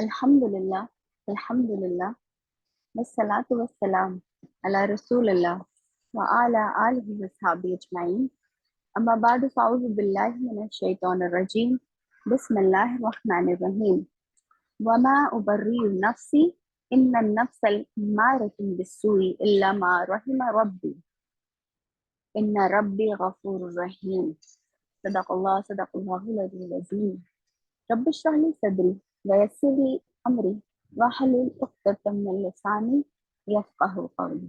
Alhamdulillah, Alhamdulillah, wassalatu wassalam ala Rasulillah wa ala alihi wa sahbihi ajma'in. Amma ba'du fa'udhu billahi minash shaitanir rajim. Bismillahir rahmanir rahim. Wa ma ubarri'u nafsi inna an-nafsal ammaratun bis-su'i illa ma rahima rabbi. Inna rabbi ghafurur rahim. Sadaqallahul aliyyul azim. Rabbi shrah li sadri wa yassir li amri wahlul uqdatan min lisani yafqahu qawli.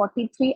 43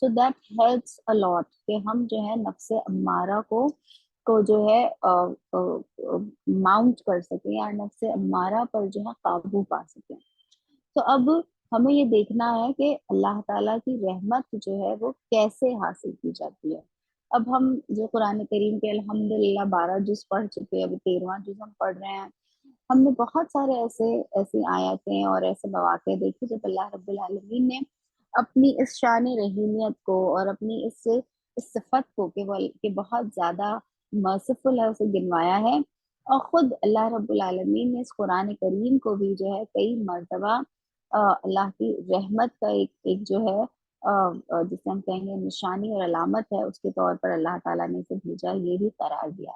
so that helps a lot کہ ہم جو ہے نفس امارہ کو جو ہے Mount کر سکیں یا نفس امارہ پر جو ہے قابو پا سکیں. تو اب ہمیں یہ دیکھنا ہے کہ اللہ تعالیٰ کی رحمت جو ہے وہ کیسے حاصل کی جاتی ہے. اب ہم جو قرآن کریم کے الحمدللہ 12 جز پڑھ چکے، ابھی 13واں جز ہم پڑھ رہے ہیں. ہم نے بہت سارے ایسی آیتیں اور ایسے مواقع دیکھے جب اللہ رب العالمین نے اپنی اس شان رحیمیت کو اور اپنی اس صفت کو کہ بہت زیادہ مرسیفل ہے اسے گنوایا ہے. اور خود اللہ رب العالمین نے اس قرآن کریم کو بھی جو ہے کئی مرتبہ اللہ کی رحمت کا ایک جو ہے جسے ہم کہیں گے نشانی اور علامت ہے اس کے طور پر اللہ تعالیٰ نے اسے بھیجا، یہ بھی قرار دیا.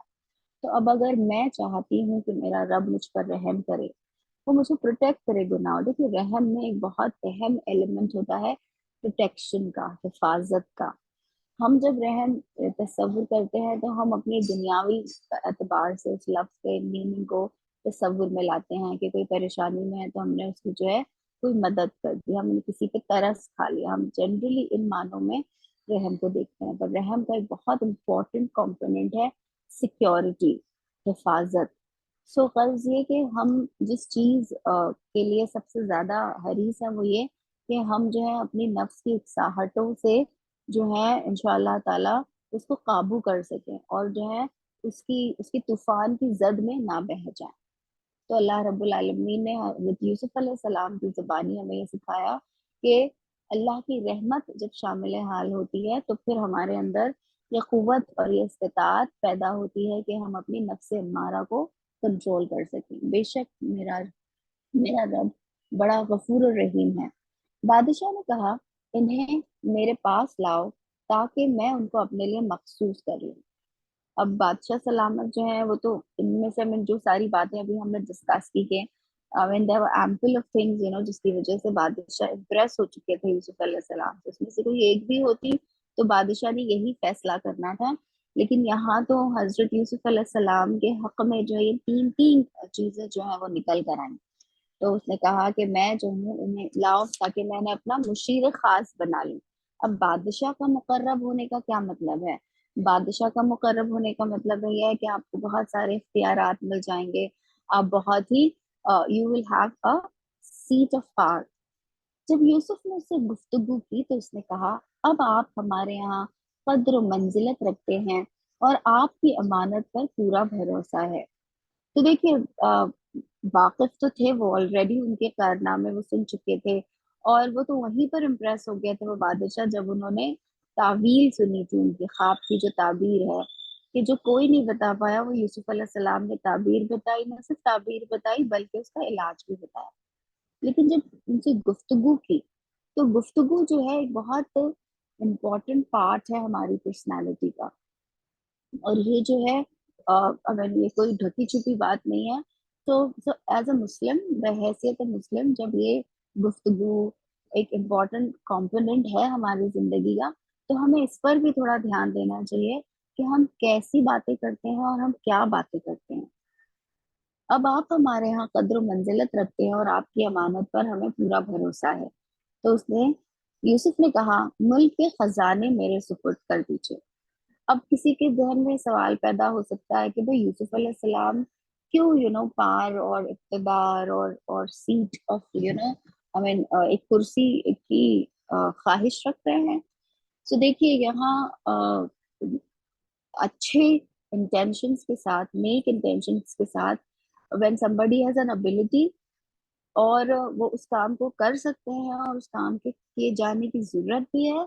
تو اب اگر میں چاہتی ہوں کہ میرا رب مجھ پر رحم کرے، وہ مجھے پروٹیکٹ کرے گناہوں. دیکھیے رحم میں ایک بہت اہم ایلیمنٹ ہوتا ہے پروٹیکشن کا، حفاظت کا. ہم جب رحم تصور کرتے ہیں تو ہم اپنی دنیاوی اعتبار سے اس لفظ کے میننگ کو تصور میں لاتے ہیں کہ کوئی پریشانی میں ہے تو ہم نے اس کی جو ہے کوئی مدد کر دی، ہم نے کسی پہ ترس کھا لیا. ہم جنرلی ان معنوں میں رحم کو دیکھتے ہیں، پر رحم کا ایک بہت امپورٹنٹ کمپوننٹ ہے سیکیورٹی، حفاظت. سو غرض یہ کہ ہم جس چیز کے لیے سب سے زیادہ حریص ہیں وہ یہ کہ ہم جو ہے اپنی نفس کی اکساہٹوں سے جو ہے انشاءاللہ تعالیٰ اس کو قابو کر سکیں اور جو ہے اس کی طوفان کی زد میں نہ بہہ جائیں. تو اللہ رب العالمین نے حضرت یوسف علیہ السلام کی زبانی ہمیں یہ سکھایا کہ اللہ کی رحمت جب شامل حال ہوتی ہے تو پھر ہمارے اندر یہ قوت اور یہ استطاعت پیدا ہوتی ہے کہ ہم اپنی نفس امارہ کو کنٹرول کر سکیں. بے شک میرا رب بڑا غفور الرحیم ہے. بادشاہ نے کہا انہیں میرے پاس لاؤ تاکہ میں ان کو اپنے لیے مخصوص کر لوں. اب بادشاہ سلامت جو ہے وہ تو ان میں سے جو ساری باتیں ابھی ہم نے ڈسکس کی کہ there were ample of things جس کی وجہ سے بادشاہ امپریس ہو چکے تھے یوسف علیہ السلام سے. اس میں سے کوئی ایک بھی ہوتی تو بادشاہ نے یہی فیصلہ کرنا تھا. لیکن یہاں تو حضرت یوسف علیہ السلام کے حق میں جو ہے یہ تین چیزیں جو ہیں وہ نکل کر آئیں. تو اس نے کہا کہ میں جو ہوں انہیں لاؤ تاکہ میں نے اپنا مشیر خاص بنا لوں. اب بادشاہ کا مقرب ہونے کا کیا مطلب ہے؟ بادشاہ کا مقرب ہونے کا مطلب یہ ہے کہ آپ کو بہت سارے اختیارات مل جائیں گے، آپ بہت ہی you will have a set of power. جب یوسف نے اس سے گفتگو کی تو اس نے کہا اب آپ ہمارے یہاں قدر و منزلت رکھتے ہیں اور آپ کی امانت پر پورا بھروسہ ہے. تو دیکھیے واقف تو تھے وہ، آلریڈی ان کے کارنامے وہ سن چکے تھے اور وہ تو وہیں پر امپریس ہو گئے تھے وہ بادشاہ جب انہوں نے تعویل سنی تھی ان کی خواب کی جو تعبیر ہے کہ جو کوئی نہیں بتا پایا وہ یوسف علیہ السلام نے تعبیر بتائی. نہ صرف تعبیر بتائی بلکہ اس کا علاج بھی بتایا. لیکن جب ان سے گفتگو کی تو گفتگو جو ہے ایک بہت امپورٹنٹ پارٹ ہے ہماری پرسنالٹی کا. اور یہ جو ہے اگر یہ کوئی ڈھکی چھپی بات نہیں ہے تو ایز اے مسلم، بحیثیت مسلم، جب یہ گفتگو ایک امپورٹنٹ کمپوننٹ ہے ہماری زندگی کا تو ہمیں اس پر بھی تھوڑا دھیان دینا چاہیے کہ ہم کیسی باتیں کرتے ہیں اور ہم کیا باتیں کرتے ہیں. اب آپ ہمارے یہاں قدر و منزلت رکھتے ہیں اور آپ کی امانت پر ہمیں پورا بھروسہ ہے. تو اس نے یوسف نے کہا ملک کے خزانے میرے سپرد کر دیجیے. اب کسی کے ذہن میں سوال پیدا ہو سکتا ہے کہ بھائی یوسف علیہ السلام کیوں پار اور اقتدار اور سیٹ آف ایک کرسی کی خواہش رکھ رہے ہیں. تو دیکھیے یہاں اچھے انٹینشنس کے ساتھ، نیک انٹینشنس کے ساتھ when somebody has an ability اور وہ اس کام کو کر سکتے ہیں اور اس کام کے کیے جانے کی ضرورت بھی ہے،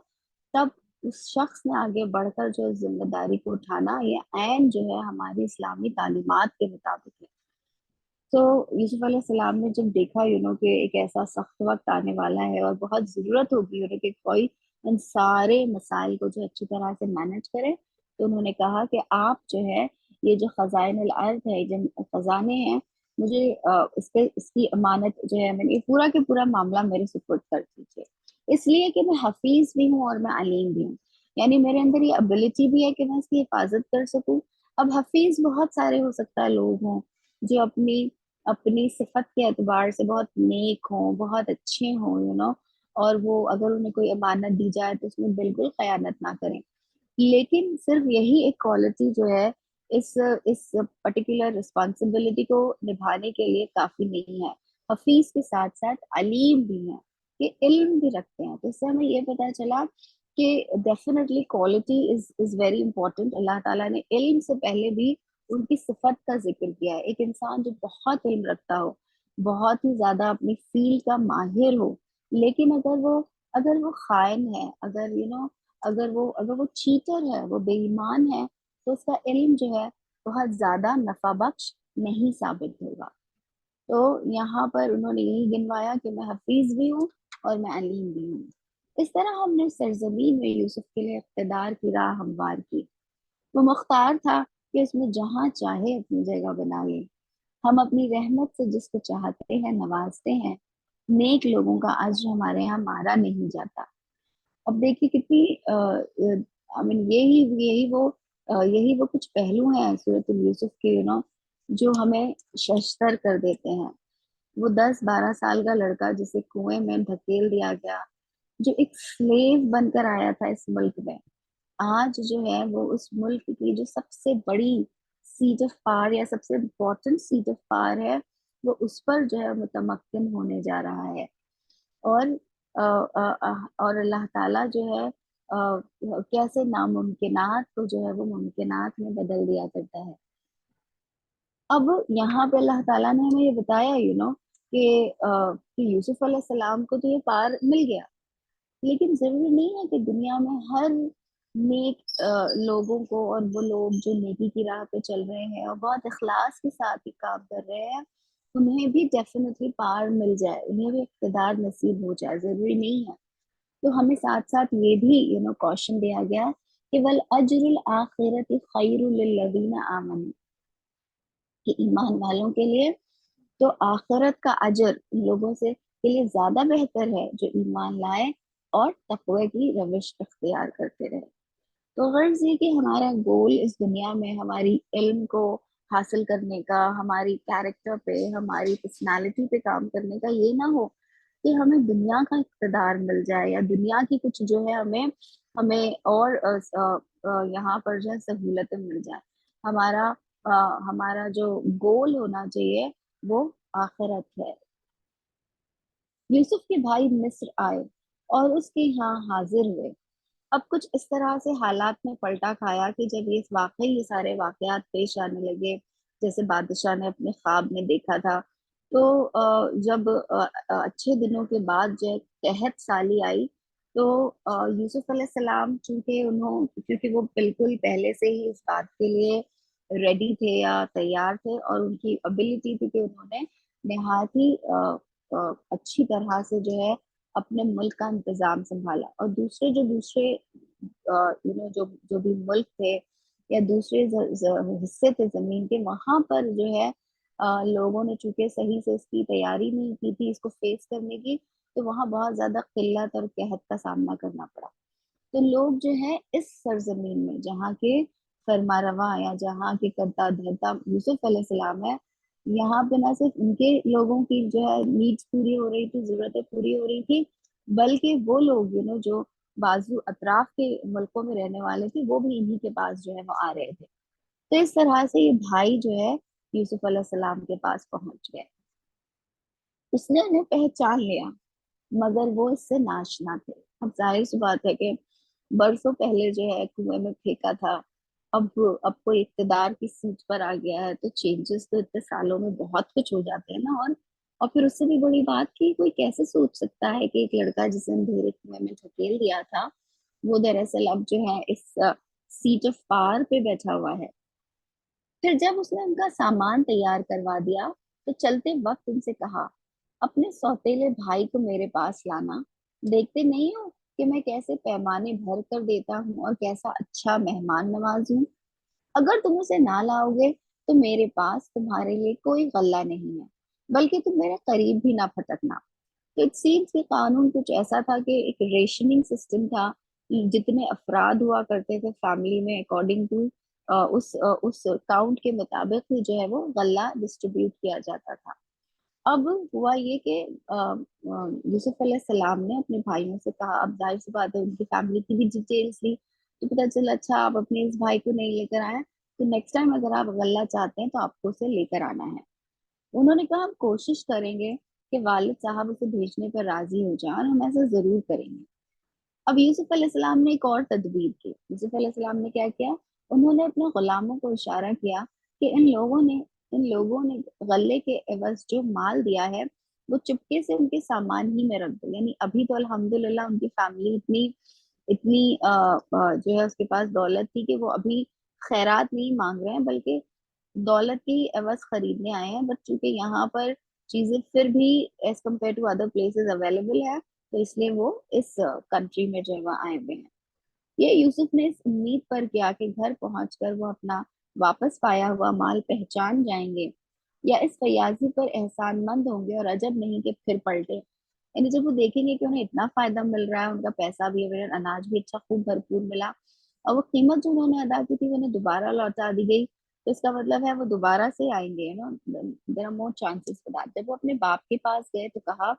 تب اس شخص نے آگے بڑھ کر جو ذمہ داری کو اٹھانا یہ عین جو ہے ہماری اسلامی تعلیمات کے مطابق ہے. تو یوسف علیہ السلام نے جب دیکھا کہ ایک ایسا سخت وقت آنے والا ہے اور بہت ضرورت ہوگی کہ کوئی ان سارے مسائل کو جو اچھی طرح سے مینج کرے، تو انہوں نے کہا کہ آپ جو ہے یہ جو خزائن الارض ہے، جو خزانے ہیں، مجھے اس کی امانت جو ہے میں نے یہ پورا کے پورا معاملہ میرے سپرد کر دیجیے. اس لیے کہ میں حفیظ بھی ہوں اور میں علیم بھی ہوں، یعنی میرے اندر یہ ابیلٹی بھی ہے کہ میں اس کی حفاظت کر سکوں. اب حفیظ بہت سارے ہو سکتا ہے لوگ ہوں جو اپنی صفت کے اعتبار سے بہت نیک ہوں، بہت اچھے ہوں اور وہ اگر انہیں کوئی امانت دی جائے تو اس میں بالکل خیانت نہ کریں. لیکن صرف یہی ایک کوالٹی جو ہے اس پرٹیکولر رسپانسبلٹی کو نبھانے کے لیے کافی نہیں ہے. حفیظ کے ساتھ ساتھ علیم بھی ہیں، کہ علم بھی رکھتے ہیں. تو اس سے ہمیں یہ پتہ چلا کہ definitely quality is very important. Allah تعالیٰ نے علم سے پہلے بھی ان کی صفت کا ذکر کیا ہے. ایک انسان جو بہت علم رکھتا ہو، بہت ہی زیادہ اپنی فیلڈ کا ماہر ہو، لیکن اگر وہ خائن ہے، اگر وہ چیٹر ہے، وہ بے ایمان ہے، تو اس کا علم جو ہے بہت زیادہ نفع بخش نہیں ثابت ہوگا. تو یہاں پر انہوں نے یہی گنوایا کہ میں حفیظ بھی ہوں اور میں علیم بھی ہوں. اس طرح ہم نے سرزمین میں یوسف کے لیے اقتدار کی راہ ہموار کی. وہ مختار تھا کہ اس میں جہاں چاہے اپنی جگہ بنا لے. ہم اپنی رحمت سے جس کو چاہتے ہیں نوازتے ہیں. نیک لوگوں کا اجر ہمارے یہاں مارا نہیں جاتا. اب دیکھیے کتنی یہی وہ کچھ پہلو ہیں سورۃ یوسف کے جو ہمیں ششتر کر دیتے ہیں. وہ 10-12 سال کا لڑکا جسے کنویں میں دھکیل دیا گیا، جو ایک سلیو بن کر آیا تھا اس ملک میں، آج جو ہے وہ اس ملک کی جو سب سے بڑی سیٹ آف پاور یا سب سے امپورٹنٹ سیٹ آف پاور ہے، وہ اس پر جو ہے متمکن ہونے جا رہا ہے. اور اور اللہ تعالیٰ جو ہے کیسے ناممکنات کو جو ہے وہ ممکنات میں بدل دیا کرتا ہے. اب یہاں پہ اللہ تعالیٰ نے ہمیں یہ بتایا کہ یوسف علیہ السلام کو تو یہ پار مل گیا، لیکن ضروری نہیں ہے کہ دنیا میں ہر نیک لوگوں کو، اور وہ لوگ جو نیکی کی راہ پہ چل رہے ہیں اور بہت اخلاص کے ساتھ ہی کام کر رہے ہیں، انہیں بھی ڈیفینیٹلی پار مل جائے، انہیں بھی اقتدار نصیب ہو جائے. ضروری نہیں ہے. تو ہمیں ساتھ ساتھ یہ بھی کوشچن دیا گیا کہ وَالْأَجْرُ الْآخِرَةِ خَيْرٌ لِلَّذِينَ آمَنُوا، کہ ایمان والوں کے لیے تو آخرت کا اجر ان لوگوں سے کے لیے زیادہ بہتر ہے جو ایمان لائے اور تقوی کی روش اختیار کرتے رہے. تو غرض یہ کہ ہمارا گول اس دنیا میں ہماری علم کو حاصل کرنے کا، ہماری کیریکٹر پہ، ہماری پرسنالٹی پہ کام کرنے کا یہ نہ ہو کہ ہمیں دنیا کا اقتدار مل جائے، یا دنیا کی کچھ جو ہے ہمیں اور یہاں پر جو ہے سہولتیں مل جائیں. ہمارا جو گول ہونا چاہیے وہ آخرت ہے. یوسف کے بھائی مصر آئے اور اس کے ہاں حاضر ہوئے. اب کچھ اس طرح سے حالات میں پلٹا کھایا کہ جب یہ سارے واقعات پیش آنے لگے جیسے بادشاہ نے اپنے خواب میں دیکھا تھا، تو جب اچھے دنوں کے بعد جو قحط سالی آئی، تو یوسف علیہ السلام کیونکہ وہ بالکل پہلے سے ہی اس بات کے لیے ریڈی تھے یا تیار تھے، اور ان کی ابیلٹی تھی کہ انہوں نے نہایت ہی اچھی طرح سے جو ہے اپنے ملک کا انتظام سنبھالا. اور دوسرے جو بھی ملک تھے یا دوسرے حصے تھے زمین کے، وہاں پر جو ہے لوگوں نے چونکہ صحیح سے اس کی تیاری نہیں کی تھی اس کو فیس کرنے کی، تو وہاں بہت زیادہ قلت اور قحط کا سامنا کرنا پڑا. تو لوگ جو ہے اس سرزمین میں جہاں کے فرما رواں یا جہاں کے کرتا دھرتا یوسف علیہ السلام ہے، یہاں پہ نہ صرف ان کے لوگوں کی جو ہے نیڈس پوری ہو رہی تھی، ضرورتیں پوری ہو رہی تھی، بلکہ وہ لوگ جو بازو اطراف کے ملکوں میں رہنے والے تھے وہ بھی انہی کے پاس جو ہے وہ آ رہے تھے. تو اس طرح سے یہ بھائی جو ہے یوسف علیہ السلام کے پاس پہنچ گئے. اس نے انہیں پہچان لیا مگر وہ اس سے ناشنا تھے. اب ظاہر سی بات ہے کہ برسوں پہلے جو ہے کنویں میں پھینکا تھا، اب کوئی اقتدار کی سیٹ پر آ گیا ہے، تو چینجز تو اتنے سالوں میں بہت کچھ ہو جاتے ہیں نا. اور پھر اس سے بھی بڑی بات کہ کوئی کیسے سوچ سکتا ہے کہ ایک لڑکا جسے اندھیرے کنویں میں دھکیل دیا تھا، وہ دراصل اب جو ہے اس سیٹ آف پاور پہ بیٹھا ہوا ہے. پھر جب اس نے ان کا سامان تیار کروا دیا تو چلتے وقت ان سے کہا، اپنے سوتیلے بھائی کو میرے پاس لانا. دیکھتے نہیں ہو کہ میں کیسے پیمانے بھر کر دیتا ہوں اور کیسا اچھا مہمان نواز ہوں. اگر تم اسے نہ لاؤ گے تو میرے پاس تمہارے لیے کوئی غلہ نہیں ہے، بلکہ تم میرے قریب بھی نہ پھٹکنا. تو اٹ سیمس کہ قانون کچھ ایسا تھا کہ ایک ریشننگ سسٹم تھا. جتنے افراد ہوا کرتے تھے فیملی میں اکارڈنگ ٹو اس کاؤنٹ کے مطابق ہی جو ہے وہ غلہ ڈسٹریبیوٹ کیا جاتا تھا. اب ہوا یہ کہ یوسف علیہ السلام نے اپنے بھائیوں سے کہا، اب ظاہر سی بات ہے ان کی فیملی کی بھی ڈیٹیلس لی، تو پتا چلا اچھا آپ اپنے اس بھائی کو نہیں لے کر آئے، تو نیکسٹ ٹائم اگر آپ غلہ چاہتے ہیں تو آپ کو اسے لے کر آنا ہے۔ انہوں نے کہا ہم کوشش کریں گے کہ والد صاحب اسے بھیجنے پر راضی ہو جائیں، اور ہم ایسا ضرور کریں گے۔ اب یوسف علیہ السلام نے ایک اور تدبیر کی۔ یوسف علیہ السلام نے کیا کیا؟ انہوں نے اپنے غلاموں کو اشارہ کیا کہ ان لوگوں نے غلے کے عوض جو مال دیا ہے وہ چپکے سے ان کے سامان ہی میں رکھ دو، یعنی ابھی تو الحمدللہ ان کی فیملی اتنی اتنی جو ہے اس کے پاس دولت تھی کہ وہ ابھی خیرات نہیں مانگ رہے ہیں، بلکہ دولت کی عوض خریدنے آئے ہیں، بٹ چونکہ یہاں پر چیزیں پھر بھی as compare to other places available ہے، تو اس لیے وہ اس کنٹری میں جو ہے وہ آئے ہوئے ہیں۔ یہ یوسف نے اس امید پر کیا کہ گھر پہنچ کر وہ اپنا واپس پایا ہوا مال پہچان جائیں گے، یا اس فیاضی پر احسان مند ہوں گے اور عجب نہیں کہ پھر پلٹے، یعنی جب وہ دیکھیں گے کہ انہیں اتنا فائدہ مل رہا ہے، ان کا پیسہ بھی اویلیبل، اناج بھی اچھا خوب بھرپور ملا، اور وہ قیمت جو انہوں نے ادا کی تھی وہ انہیں دوبارہ لوٹا دی گئی، تو اس کا مطلب ہے وہ دوبارہ سے آئیں گے نا، there are more chances for that. جب وہ اپنے باپ کے پاس گئے تو کہا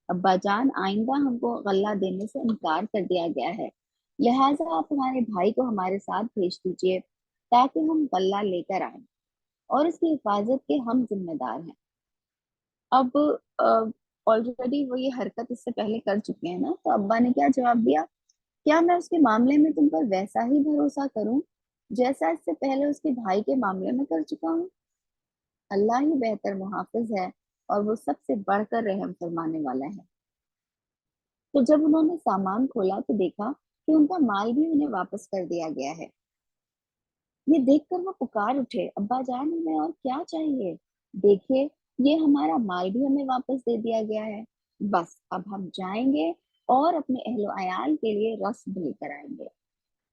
ابا جان آئندہ ہم کو غلہ دینے سے انکار کر دیا گیا ہے، لہٰذا آپ ہمارے بھائی کو ہمارے ساتھ بھیج دیجیے تاکہ ہم غلہ لے کر آئیں، اور اس کی حفاظت کے ہم ذمہ دار ہیں۔ اب آلریڈی وہ یہ حرکت اس سے پہلے کر چکے ہیں نا، تو ابا نے کیا جواب دیا؟ کیا میں اس کے معاملے میں تم پر ویسا ہی بھروسہ کروں جیسا اس سے پہلے اس کے بھائی کے معاملے میں کر چکا ہوں؟ اللہ ہی بہتر محافظ ہے اور وہ سب سے بڑھ کر رحم فرمانے والا ہے۔ تو جب انہوں نے سامان کھولا تو دیکھا کہ ان کا مال بھی انہیں واپس کر دیا گیا ہے۔ یہ دیکھ کر وہ پکار اٹھے، ابا جان ہمیں اور کیا چاہیے؟ دیکھیے یہ ہمارا مال بھی ہمیں واپس دے دیا گیا ہے، بس اب ہم جائیں گے اور اپنے اہل و عیال کے لیے رزق لے کر آئیں گے،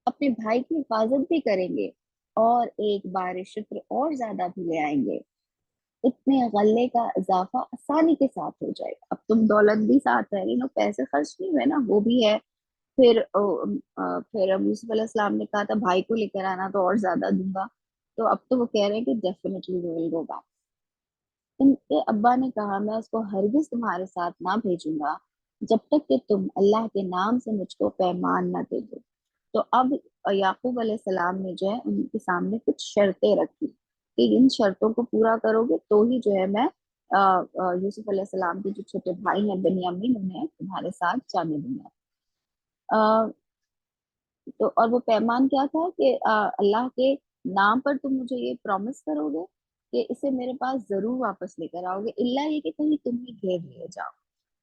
اپنے بھائی کی حفاظت بھی کریں گے، اور ایک بار شکر اور زیادہ بھی لے آئیں گے، اتنے غلے کا اضافہ آسانی کے ساتھ ہو جائے گا۔ اب تم دولت بھی ساتھ ہے، پیسے خرچ نہیں ہوئے نا، وہ بھی ہے۔ پھر اب یوسف علیہ السلام نے کہا تھا بھائی کو لے کر آنا تو اور زیادہ دوں گا، تو اب تو وہ کہہ رہے ہیں کہ definitely we will go back. ان کے ابا نے کہا میں اس کو ہرگز تمہارے ساتھ نہ بھیجوں گا جب تک کہ تم اللہ کے نام سے مجھ کو پیمان نہ دے دو۔ تو اب یعقوب علیہ السلام نے جو ہے ان کے سامنے کچھ شرطیں رکھی کہ ان شرطوں کو پورا کرو گے تو ہی جو ہے میں یوسف علیہ السلام کے جو چھوٹے بھائی ہیں بنیامین انہیں تمہارے ساتھ جانے دوں گا۔ تو اور وہ پیمان کیا تھا کہ اللہ کے نام پر تم مجھے یہ پرومس کرو گے کہ اسے میرے پاس ضرور واپس لے کر آؤ گے، اللہ یہ کہ کہیں تم ہی گھیر لے جاؤ،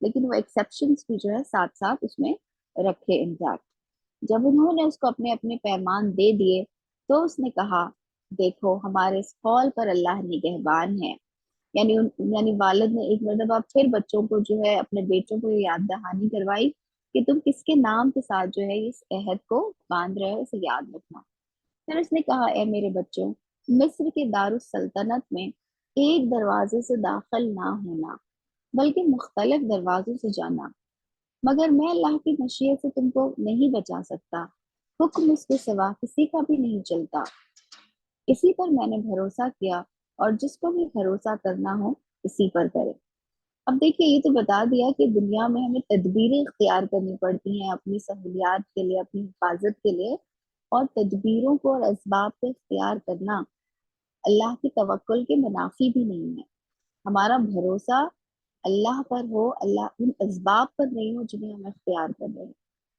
لیکن وہ ایکسیپشنز بھی جو ہے ساتھ ساتھ اس میں رکھے انٹیکٹ۔ جب انہوں نے اس کو اپنے اپنے پیمان دے دیے تو اس نے کہا دیکھو ہمارے اس قول پر اللہ نگہبان ہے، یعنی والد نے ایک مرتبہ پھر بچوں کو جو ہے اپنے بیٹوں کو یہ یاد دہانی کروائی کہ تم کس کے نام کے ساتھ جو ہے اس عہد کو باندھ رہے ہو اسے یاد رکھنا۔ پھر اس نے کہا اے میرے بچوں، مصر کے دارالسلطنت میں ایک دروازے سے داخل نہ ہونا بلکہ مختلف دروازوں سے جانا، مگر میں اللہ کی مشیت سے تم کو نہیں بچا سکتا، حکم اس کے سوا کسی کا بھی نہیں چلتا، اسی پر میں نے بھروسہ کیا، اور جس کو بھی بھروسہ کرنا ہو اسی پر کرے۔ اب دیکھیے یہ تو بتا دیا کہ دنیا میں ہمیں تدبیریں اختیار کرنی پڑتی ہیں اپنی سہولیات کے لیے، اپنی حفاظت کے لیے، اور تدبیروں کو اور اسباب کو اختیار کرنا اللہ کی توکل کے منافی بھی نہیں ہے۔ ہمارا بھروسہ اللہ پر ہو، اللہ ان اسباب پر نہیں ہو جنہیں ہم اختیار کر رہے ہیں۔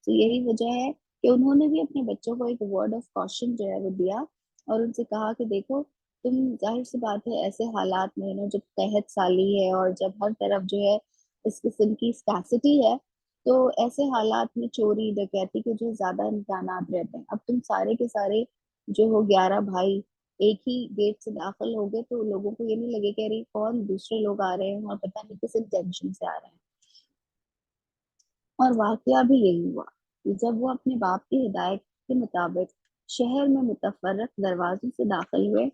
تو یہی وجہ ہے کہ انہوں نے بھی اپنے بچوں کو ایک ورڈ آف کاشن جو ہے وہ دیا، اور ان سے کہا کہ دیکھو تم ظاہر سی بات ہے ایسے حالات میں جب قحط سالی ہے اور جب ہر طرف جو ہے اس قسم کی اسکیسٹی ہے، تو ایسے حالات میں چوری ڈکیتی کے جو زیادہ امکانات رہتے ہیں۔ اب تم سارے کے سارے جو ہو 11 بھائی ایک ہی گیٹ سے داخل ہو گئے تو لوگوں کو یہ نہیں لگے کہ ارے کون دوسرے لوگ آ رہے ہیں اور پتہ نہیں کس انٹینشن سے آ رہے ہیں۔ اور واقعہ بھی یہی ہوا کہ جب وہ اپنے باپ کی ہدایت کے مطابق شہر میں متفرق دروازوں سے داخل ہوئے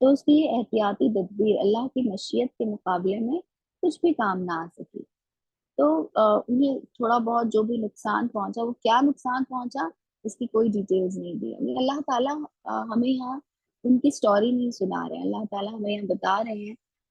تو اس کی یہ احتیاطی تدبیر اللہ کی مشیت کے مقابلے میں کچھ بھی کام نہ آ سکی۔ تو انہیں تھوڑا بہت جو بھی نقصان پہنچا، وہ کیا نقصان پہنچا اس کی کوئی ڈیٹیلز نہیں دی۔ یعنی اللہ تعالیٰ ہمیں یہاں ان کی سٹوری نہیں سنا رہے ہیں، اللہ تعالیٰ ہمیں یہاں بتا رہے ہیں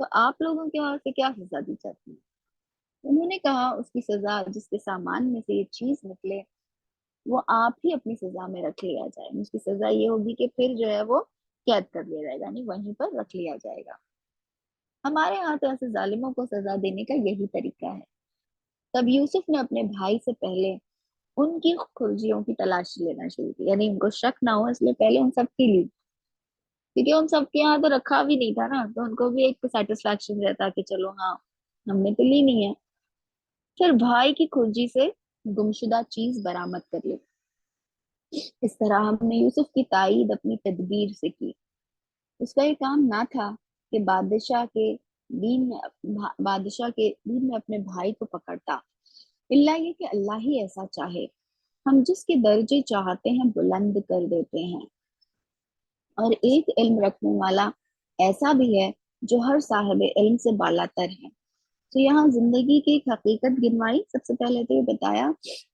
تو آپ لوگوں کے وہاں سے کیا سزا دی جاتی ہے؟ انہوں نے کہا اس کی سزا جس کے سامان میں سے یہ چیز نکلے وہ آپ ہی اپنی سزا میں رکھ لیا جائے، اس کی سزا یہ ہوگی کہ پھر جو ہے وہ قید کر لیا جائے گا، یعنی وہیں پر رکھ لیا جائے گا۔ ہمارے یہاں تو ایسے ظالموں کو سزا دینے کا یہی طریقہ ہے۔ تب یوسف نے اپنے بھائی سے پہلے ان کی خرجیوں کی تلاشی لینا شروع کی، یعنی ان کو شک نہ ہو اس لیے پہلے ان سب کی لی، کیونکہ ان سب کے یہاں تو رکھا بھی نہیں تھا نا، تو ان کو بھی ایک سیٹسفیکشن رہتا کہ چلو ہاں ہم نے تو لی نہیں ہے۔ پھر بھائی کی کھرجی سے گمشدہ چیز برآمد کر لی۔ اس طرح ہم نے یوسف کی تائید اپنی تدبیر سے کی۔ اس کا یہ کام نہ تھا کہ بادشاہ کے دین میں اپنے بھائی کو پکڑتا، اللہ یہ کہ اللہ ہی ایسا چاہے، ہم جس کے درجے چاہتے ہیں بلند کر دیتے ہیں، اور ایک علم رکھنے والا ایسا بھی ہے جو ہر صاحب علم سے بالا تر ہے۔ تو یہاں زندگی کی ایک حقیقت گنوائی، سب سے پہلے تو یہ بتایا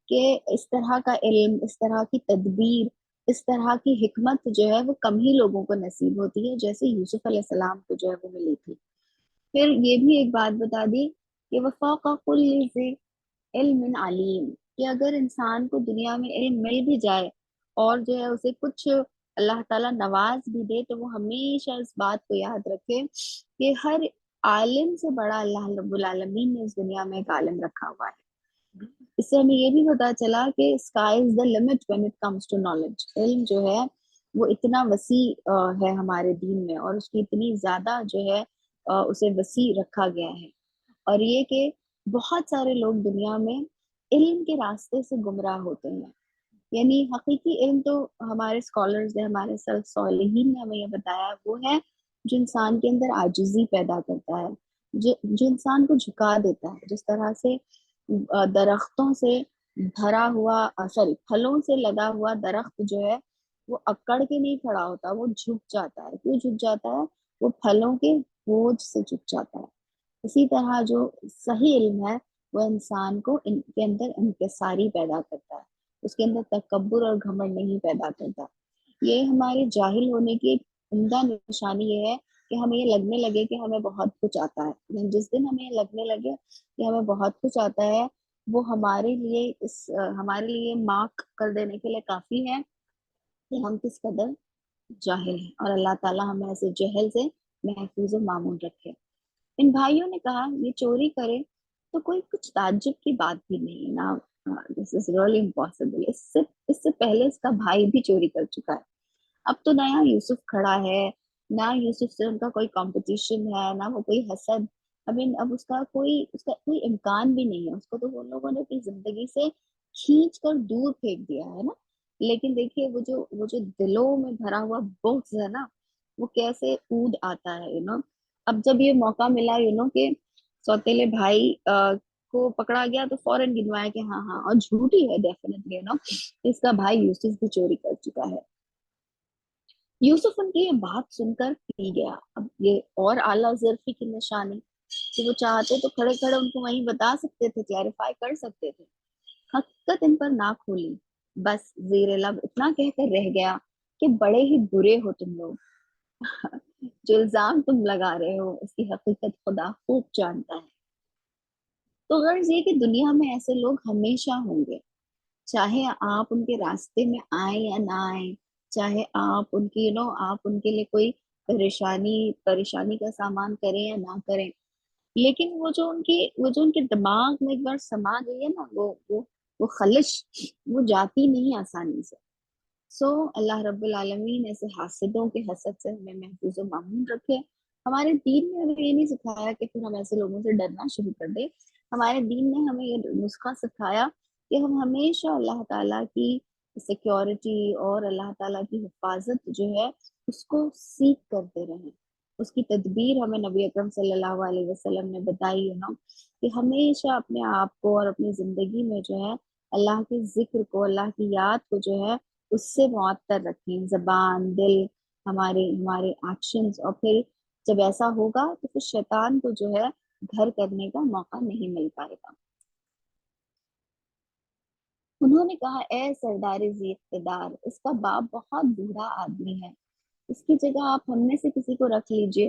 کہ اس طرح کا علم، اس طرح کی تدبیر، اس طرح کی حکمت جو ہے وہ کم ہی لوگوں کو نصیب ہوتی ہے، جیسے یوسف علیہ السلام کو جو ہے وہ ملی تھی۔ پھر یہ بھی ایک بات بتا دی کہ وفوق کل ذی علم علیم، کہ اگر انسان کو دنیا میں علم مل بھی جائے اور جو ہے اسے کچھ اللہ تعالیٰ نواز بھی دے، تو وہ ہمیشہ اس بات کو یاد رکھے کہ ہر عالم سے بڑا اللہ رب العالمین نے اس دنیا میں ایک عالم رکھا ہوا ہے۔ اس سے ہمیں یہ بھی پتا چلا کہ sky is the limit when it comes to knowledge, علم جو ہے وہ اتنا وسیع ہے ہمارے دین میں، اور اس کی اتنی زیادہ جو ہے اسے وسیع رکھا گیا ہے۔ اور یہ کہ بہت سارے لوگ دنیا میں علم کے راستے سے گمراہ ہوتے ہیں، یعنی حقیقی علم تو ہمارے اسکالرز نے، ہمارے سلف صالحین نے ہمیں یہ بتایا وہ ہے جو انسان کے اندر عاجزی پیدا کرتا ہے، جو انسان کو جھکا دیتا ہے، جس طرح سے درختوں سے بھرا ہوا پھلوں سے لگا ہوا درخت جو ہے وہ اکڑ کے نہیں کھڑا ہوتا، وہ جھک جاتا ہے۔ کیوں جھک جاتا ہے؟ وہ پھلوں کے بوجھ سے جھک جاتا ہے۔ اسی طرح جو صحیح علم ہے وہ انسان کو ان کے اندر انکساری پیدا کرتا ہے، اس کے اندر تکبر اور گھمنڈ نہیں پیدا کرتا۔ یہ ہمارے جاہل ہونے کی ایک عمدہ نشانی یہ ہے کہ ہمیں یہ لگنے لگے کہ ہمیں بہت کچھ آتا ہے، لیکن جس دن ہمیں یہ لگنے لگے کہ ہمیں بہت کچھ آتا ہے، وہ ہمارے لیے مارک کر دینے کے لیے کافی ہے کہ ہم کس قدر جاہل ہیں، اور اللہ تعالیٰ ہمیں ایسے جہل سے محفوظ و معمون رکھے۔ ان بھائیوں نے کہا یہ چوری کرے تو کوئی کچھ تعجب کی بات بھی نہیں نا، دس از ریئلی امپاسبل، اس سے پہلے اس کا بھائی بھی چوری کر چکا ہے، اب تو نیا یوسف کھڑا ہے، نہ یوسف سے ان کا کوئی کمپٹیشن ہے، نہ وہ کوئی حسد، اب اس کا کوئی امکان بھی نہیں ہے، اس کو تو وہ لوگوں نے اپنی زندگی سے کھینچ کر دور پھینک دیا ہے نا۔ لیکن دیکھیے وہ جو دلوں میں بھرا ہوا بغض ہے نا، وہ کیسے اود آتا ہے اب جب یہ موقع ملا کہ سوتیلے بھائی کو پکڑا گیا، تو فوراً گنوایا کہ ہاں ہاں، اور جھوٹی ہے ڈیفینیٹلی اس کا بھائی یوسف بھی چوری کر چکا ہے۔ یوسف ان کی یہ بات سن کر پی گیا۔ اب یہ اور اعلیٰ ظرفی کی نشانی کہ وہ چاہتے تو کھڑے کھڑے ان کو وہیں بتا سکتے تھے، کلیریفائی کر سکتے تھے، حقیقت ان پر نہ کھولی، بس زیر لب اتنا کہہ کر رہ گیا کہ بڑے ہی برے ہو تم لوگ، جو الزام تم لگا رہے ہو اس کی حقیقت خدا خوب جانتا ہے۔ تو غرض یہ کہ دنیا میں ایسے لوگ ہمیشہ ہوں گے، چاہے آپ ان کے راستے میں آئیں یا نہ آئیں، چاہے آپ ان کی آپ ان کے لیے کوئی پریشانی کا سامان کریں یا نہ کریں، لیکن وہ جو ان کے دماغ میں ایک بار سما گئی ہے نا، وہ خلش وہ جاتی نہیں آسانی سے۔ اللہ رب العالمین ایسے حاسدوں کے حسد سے ہمیں محفوظ و معمون رکھے۔ ہمارے دین نے ہمیں یہ نہیں سکھایا کہ پھر ہم ایسے لوگوں سے ڈرنا شروع کر دیں، ہمارے دین نے ہمیں یہ نسخہ سکھایا کہ ہم ہمیشہ اللہ تعالیٰ کی سیکیورٹی اور اللہ تعالیٰ کی حفاظت جو ہے اس کو سیکھ کرتے رہیں، اس کی تدبیر ہمیں نبی اکرم صلی اللہ علیہ وسلم نے بتائی کہ ہمیشہ اپنے آپ کو اور اپنی زندگی میں جو ہے اللہ کے ذکر کو، اللہ کی یاد کو جو ہے اس سے معطر رکھیں، زبان، دل، ہمارے ایکشنز، اور پھر جب ایسا ہوگا تو پھر شیطان کو جو ہے گھر کرنے کا موقع نہیں مل پائے گا۔ انہوں نے کہا اے سردار ذی اقتدار، اس کا باپ بہت بوڑھا آدمی ہے، اس کی جگہ آپ ہم میں سے کسی کو رکھ لیجئے۔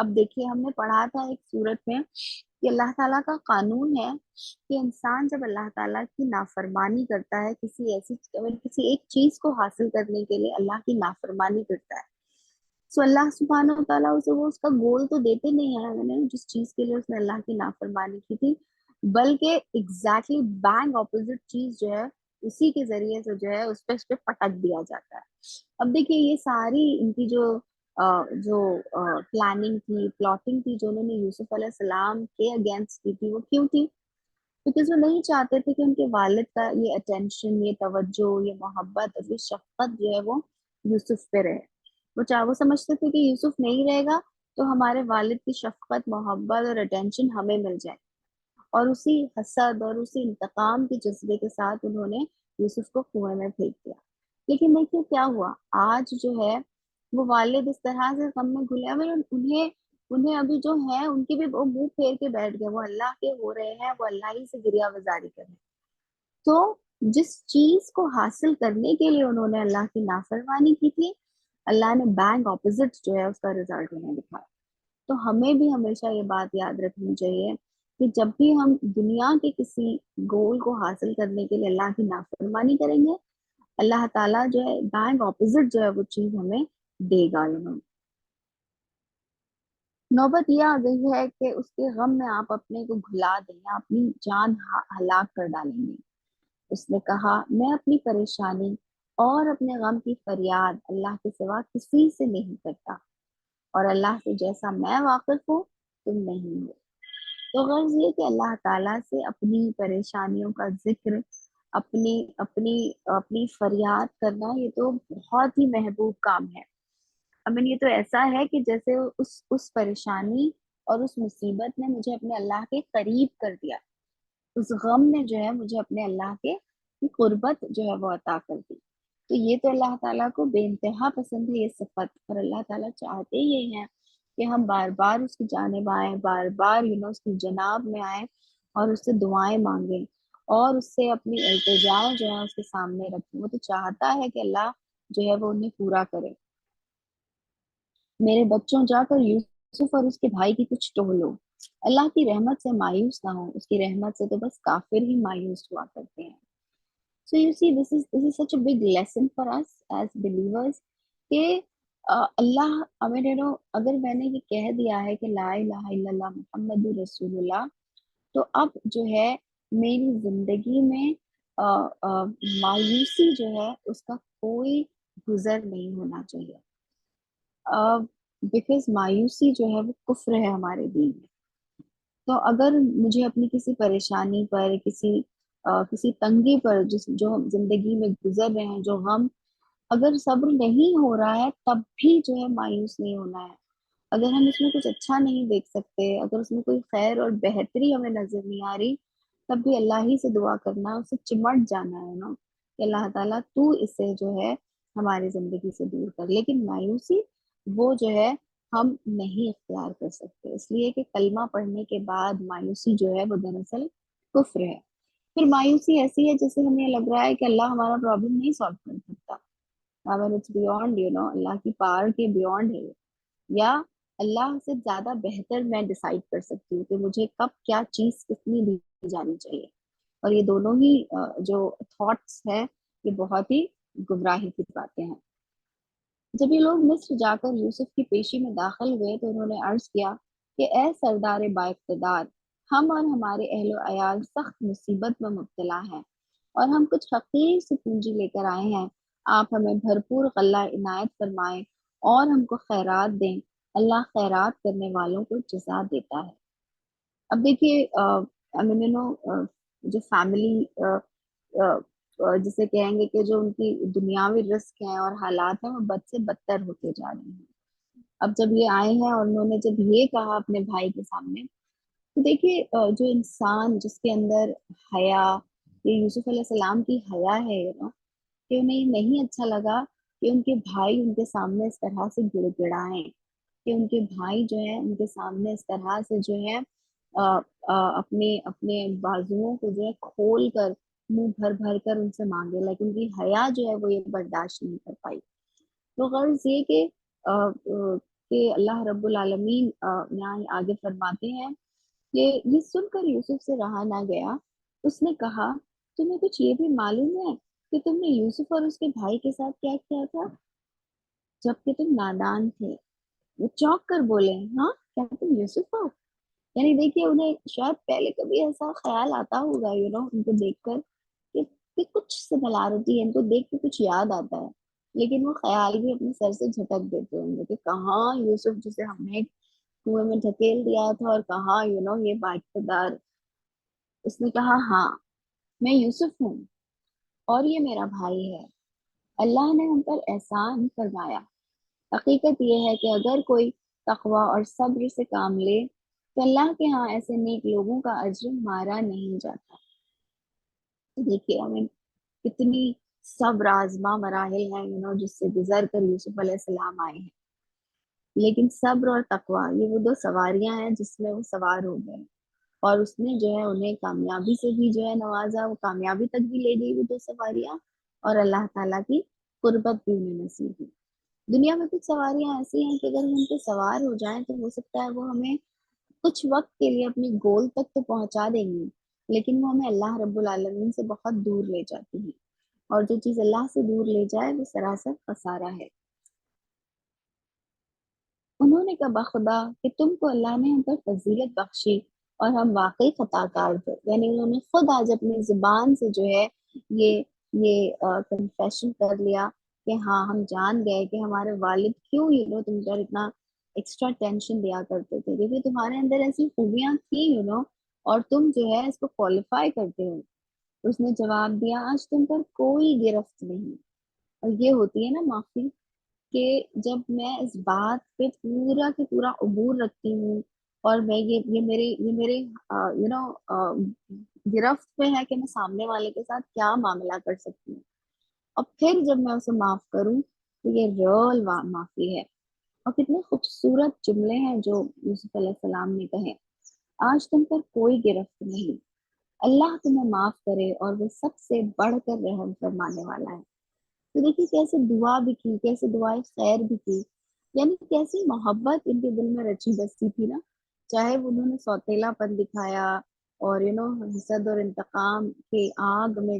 اب دیکھیے ہم نے پڑھا تھا ایک صورت میں کہ اللہ تعالیٰ کا قانون ہے کہ انسان جب اللہ تعالیٰ کی نافرمانی کرتا ہے، کسی ایک چیز کو حاصل کرنے کے لیے اللہ کی نافرمانی کرتا ہے، سو اللہ سبحانہ و تعالیٰ اسے وہ اس کا گول تو دیتے نہیں ہے، میں نے جس چیز کے لیے اس نے اللہ کی نافرمانی کی تھی، بلکہ ایگزیکٹلی بینگ اپوزٹ چیز جو ہے اسی کے ذریعے سے جو ہے اس پہ پٹک دیا جاتا ہے۔ اب دیکھیے یہ ساری ان کی جو پلاننگ تھی، پلاٹنگ تھی جو انہوں نے یوسف علیہ السلام کے اگینسٹ کی تھی، وہ کیوں تھی؟ بیکاز وہ نہیں چاہتے تھے کہ ان کے والد کا یہ اٹینشن، یہ توجہ، یہ محبت اور یہ شفقت جو ہے وہ یوسف پہ رہے۔ وہ سمجھتے تھے کہ یوسف نہیں رہے گا تو ہمارے والد کی شفقت، محبت اور اٹینشن ہمیں مل جائے، اور اسی حسد اور اسی انتقام کے جذبے کے ساتھ انہوں نے یوسف کو کنویں میں پھینک دیا۔ لیکن دیکھیے کیا ہوا، آج جو ہے وہ والد اس طرح سے غم میں گھلے ہوئے، انہیں ابھی جو ہے ان کی بھی وہ منہ پھیر کے بیٹھ گئے، وہ اللہ کے ہو رہے ہیں، وہ اللہ ہی سے گریہ وزاری کر رہے ہیں۔ تو جس چیز کو حاصل کرنے کے لیے انہوں نے اللہ کی نافرمانی کی تھی، اللہ نے بینگ اپوزٹ جو ہے اس کا رزلٹ انہیں دکھایا۔ تو ہمیں بھی ہمیشہ یہ بات یاد رکھنی چاہیے کہ جب بھی ہم دنیا کے کسی گول کو حاصل کرنے کے لیے اللہ کی نافرمانی کریں گے، اللہ تعالیٰ جو ہے بینگ اپوزٹ جو ہے وہ چیز ہمیں دے گا۔ نوبت یہ آ گئی ہے کہ اس کے غم میں آپ اپنے کو گھلا دیں یا اپنی جان ہلاک کر ڈالیں گے۔ اس نے کہا میں اپنی پریشانی اور اپنے غم کی فریاد اللہ کے سوا کسی سے نہیں کرتا، اور اللہ سے جیسا میں واقف ہوں تم نہیں ہو۔ تو غرض یہ کہ اللہ تعالیٰ سے اپنی پریشانیوں کا ذکر، اپنی اپنی اپنی فریاد کرنا، یہ تو بہت ہی محبوب کام ہے۔ یہ تو ایسا ہے کہ جیسے اس پریشانی اور اس مصیبت نے مجھے اپنے اللہ کے قریب کر دیا، اس غم نے جو ہے مجھے اپنے اللہ کے کی قربت جو ہے وہ عطا کر دی۔ تو یہ تو اللہ تعالیٰ کو بے انتہا پسند ہے یہ صفت، اور اللہ تعالیٰ چاہتے ہی ہیں کہ ہم بار بار اس کی جانب آئیں، بار بار اس کی جناب میں آئیں اور اس سے دعائیں مانگیں اور اس سے اپنی التجا جو ہے اس کے سامنے رکھیں۔ وہ تو چاہتا ہے کہ اللہ جو ہے وہ انہیں پورا کرے۔ میرے بچوں جا کر یوسف اور اس کے بھائی کی کچھ ٹولو، اللہ کی رحمت سے مایوس نہ ہو، اس کی رحمت سے تو بس کافر ہی مایوس ہوا کرتے ہیں۔ So you see, this is such a big lesson for us as believers کہ اللہ ہمیں اگر میں نے یہ کہہ دیا ہے کہ لا الہ الا اللہ محمد رسول اللہ، تو اب جو ہے میری زندگی میں مایوسی جو ہے اس کا کوئی گزر نہیں ہونا چاہیے، بیکاز مایوسی جو ہے وہ کفر ہے ہمارے دین میں۔ تو اگر مجھے اپنی کسی پریشانی پر، کسی تنگی پر جو زندگی میں گزر رہے ہیں، جو ہم اگر صبر نہیں ہو رہا ہے تب بھی جو ہے مایوس نہیں ہونا ہے۔ اگر ہم اس میں کچھ اچھا نہیں دیکھ سکتے، اگر اس میں کوئی خیر اور بہتری ہمیں نظر نہیں آ رہی، تب بھی اللہ ہی سے دعا کرنا، اسے چمٹ جانا ہے نا کہ اللہ تعالیٰ تو اسے جو ہے ہماری زندگی سے دور کر۔ لیکن مایوسی وہ جو ہے ہم نہیں اختیار کر سکتے، اس لیے کہ کلمہ پڑھنے کے بعد مایوسی جو ہے وہ دراصل کفر ہے۔ پھر مایوسی ایسی ہے جیسے ہمیں لگ رہا ہے کہ اللہ ہمارا پرابلم نہیں سالو کر سکتا، اٹس بیونڈ اللہ کی پار کے بیونڈ ہے، یا اللہ سے زیادہ بہتر میں ڈیسائیڈ کر سکتی ہوں کہ مجھے کب کیا چیز کتنی دی جانی چاہیے۔ اور یہ دونوں ہی جو تھاٹس ہیں یہ بہت ہی گمراہی کی باتیں ہیں۔ جب یہ لوگ مصر جا کر یوسف کی پیشی میں داخل ہوئے تو انہوں نے عرض کیا کہ اے سردار با اقتدار، ہم اور ہمارے اہل و عیال سخت مصیبت میں مبتلا ہیں، اور ہم کچھ حقیر سی پونجی لے کر آئے ہیں، آپ ہمیں بھرپور غلہ عنایت فرمائیں اور ہم کو خیرات دیں، اللہ خیرات کرنے والوں کو جزا دیتا ہے۔ اب دیکھیے جو فیملی جسے کہیں گے کہ جو ان کی دنیاوی رزق ہیں اور حالات ہیں وہ بد سے بدتر ہوتے جا رہے ہیں۔ اب جب یہ آئے ہیں اور انہوں نے جب یہ کہا اپنے بھائی کے سامنے، تو دیکھیے جو انسان جس کے اندر حیا، یہ یوسف علیہ السلام کی حیا ہے کہ انہیں یہ نہیں اچھا لگا کہ ان کے بھائی ان کے سامنے اس طرح سے گڑ گڑائیں، کہ ان کے بھائی جو ہے ان کے سامنے اس طرح سے جو ہے اپنے اپنے بازوؤں کو جو ہے کھول کر منہ بھر بھر کر ان سے مانگے، لیکن ان کی حیا جو ہے وہ یہ برداشت نہیں کر پائی۔ تو غرض یہ کہ کہ اللہ رب العالمین یہاں آگے فرماتے ہیں کہ یہ سن کر یوسف سے رہا نہ گیا، اس نے کہا تمہیں کچھ یہ بھی معلوم ہے کہ تم نے یوسف اور اس کے بھائی کے ساتھ کیا کیا تھا جبکہ تم نادان تھے؟ وہ چونک کر بولے، ہاں کیا تم یوسف ہو؟ یعنی دیکھیے انہیں شاید پہلے کبھی ایسا خیال آتا ہوگا ان کو دیکھ کر کہ کچھ سملارٹی ہے، ان کو دیکھ کے کچھ یاد آتا ہے، لیکن وہ خیال بھی اپنے سر سے جھٹک دیتے ہوں گے کہ کہاں یوسف جسے ہم نے کنویں میں ڈھکیل دیا تھا، اور کہاں یہ بااقتدار۔ اس نے کہا ہاں میں یوسف ہوں اور یہ میرا بھائی ہے، اللہ نے ہم پر احسان فرمایا۔ حقیقت یہ ہے کہ اگر کوئی تقوی اور صبر سے کام لے تو اللہ کے ہاں ایسے نیک لوگوں کا اجر مارا نہیں جاتا۔ دیکھیے ہمیں کتنی صبر آزما مراحل ہیں جس سے گزر کر یوسف علیہ السلام آئے ہیں، لیکن صبر اور تقوی یہ وہ دو سواریاں ہیں جس میں وہ سوار ہو گئے، اور اس نے انہیں کامیابی سے بھی نوازا، وہ کامیابی تک بھی لے گئی وہ دو سواریاں، اور اللہ تعالیٰ کی قربت بھی انہیں نصیب ہوئی۔ دنیا میں کچھ سواریاں ایسی ہیں کہ اگر ہم ان پہ سوار ہو جائیں تو ہو سکتا ہے وہ ہمیں کچھ وقت کے لیے اپنی گول تک تو پہنچا دیں گی، لیکن وہ ہمیں اللہ رب العالمین سے بہت دور لے جاتی ہیں، اور جو چیز اللہ سے دور لے جائے وہ سراسر خسارہ ہے۔ انہوں نے کہا بخدا کہ تم کو اللہ نے ہم پر فضیلت بخشی اور ہم واقعی خطا کار تھے، یعنی انہوں نے خود آج اپنی زبان سے یہ کنفیشن کر لیا کہ ہاں ہم جان گئے کہ ہمارے والد کیوں تم پر اتنا ایکسٹرا ٹینشن دیا کرتے تھے، کیونکہ تمہارے اندر ایسی خوبیاں تھیں اور تم اس کو کوالیفائی کرتے ہو۔ اس نے جواب دیا آج تم پر کوئی گرفت نہیں، اور یہ ہوتی ہے نا معافی، کہ جب میں اس بات پہ پورا کہ پورا عبور رکھتی ہوں، اور میں یہ میرے گرفت پہ ہے کہ میں سامنے والے کے ساتھ کیا معاملہ کر سکتی ہوں، اور پھر جب میں اسے معاف کروں تو یہ ریئل معافی ہے۔ اور کتنے خوبصورت جملے ہیں جو یوسف علیہ السلام نے کہے، آج تم پر کوئی گرفت نہیں، اللہ تمہیں معاف کرے اور وہ سب سے بڑھ کر رحم فرمانے والا ہے۔ تو دیکھیے کیسے دعا بھی کی، کیسے دعائیں خیر بھی کی، یعنی کیسی محبت ان کے دل میں رچی بسی تھی نا، چاہے انہوں نے سوتیلا پن دکھایا اور حسد اور انتقام کے آگ میں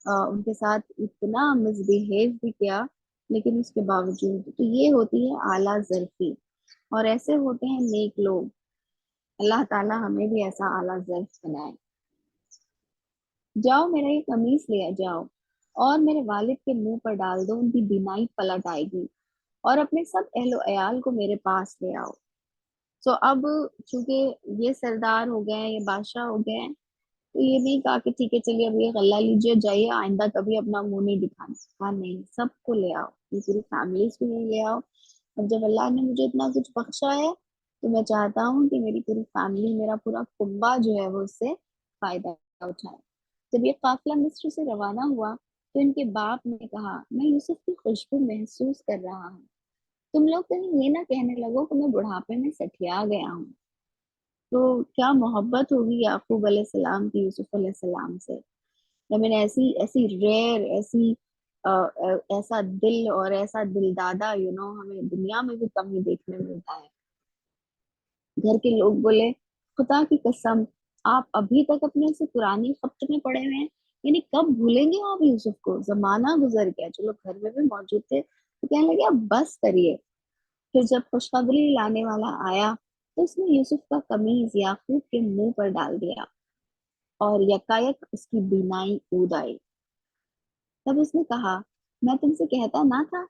ان کے ساتھ اتنا مس بہیو بھی کیا، لیکن اس کے باوجود تو یہ ہوتی ہے اعلیٰ ظرفی، اور ایسے ہوتے ہیں نیک لوگ۔ اللہ تعالیٰ ہمیں بھی ایسا اعلیٰ ظرف بنائے۔ جاؤ میرا یہ قمیص لے جاؤ اور میرے والد کے منہ پر ڈال دو، ان کی بینائی پلٹ آئے گی، اور اپنے سب اہل و عیال کو میرے پاس لے آؤ۔ سو اب چونکہ یہ سردار ہو گئے ہیں، یہ بادشاہ ہو گئے ہیں، تو یہ نہیں کہا کہ ٹھیک ہے چلیے اب یہ غلہ لیجیے جائیے، آئندہ کبھی اپنا منہ نہیں دکھانا، کہا نہیں سب کو لے آؤ، یہ پوری فیملیز کو لے آؤ۔ اب جب اللہ نے مجھے اتنا کچھ بخشا ہے تو میں چاہتا ہوں کہ میری پوری فیملی، میرا پورا کنبہ وہ اس سے فائدہ اٹھائے۔ جب یہ قافلہ مصر سے روانہ ہوا تو ان کے باپ نے کہا میں یوسف کی خوشبو محسوس کر رہا ہوں، تم لوگ کہیں یہ نہ کہنے لگو کہ میں بڑھاپے میں سٹھیا گیا ہوں۔ تو کیا محبت ہوگی یعقوب علیہ السلام کی یوسف علیہ السلام سے، میں نے ایسی ایسی ریئر ایسا دل اور ایسا دل دادا ہمیں دنیا میں بھی کم ہی دیکھنے ملتا ہے۔ گھر کے لوگ بولے خدا کی قسم آپ ابھی تک اپنے سے پرانی خبر میں پڑے ہوئے ہیں، یعنی کب بھولیں گے آپ یوسف کو، زمانہ گزر گیا، چلو گھر میں بھی موجود تھے تو کہنے لگے اب بس کریے۔ پھر جب خوشخبری لانے والا آیا تو اس نے یوسف کا قمیض یعقوب کے منہ پر ڈال دیا اور یکایک اس کی بینائی اود آئی۔ تب اس نے کہا میں تم سے کہتا نہ تھا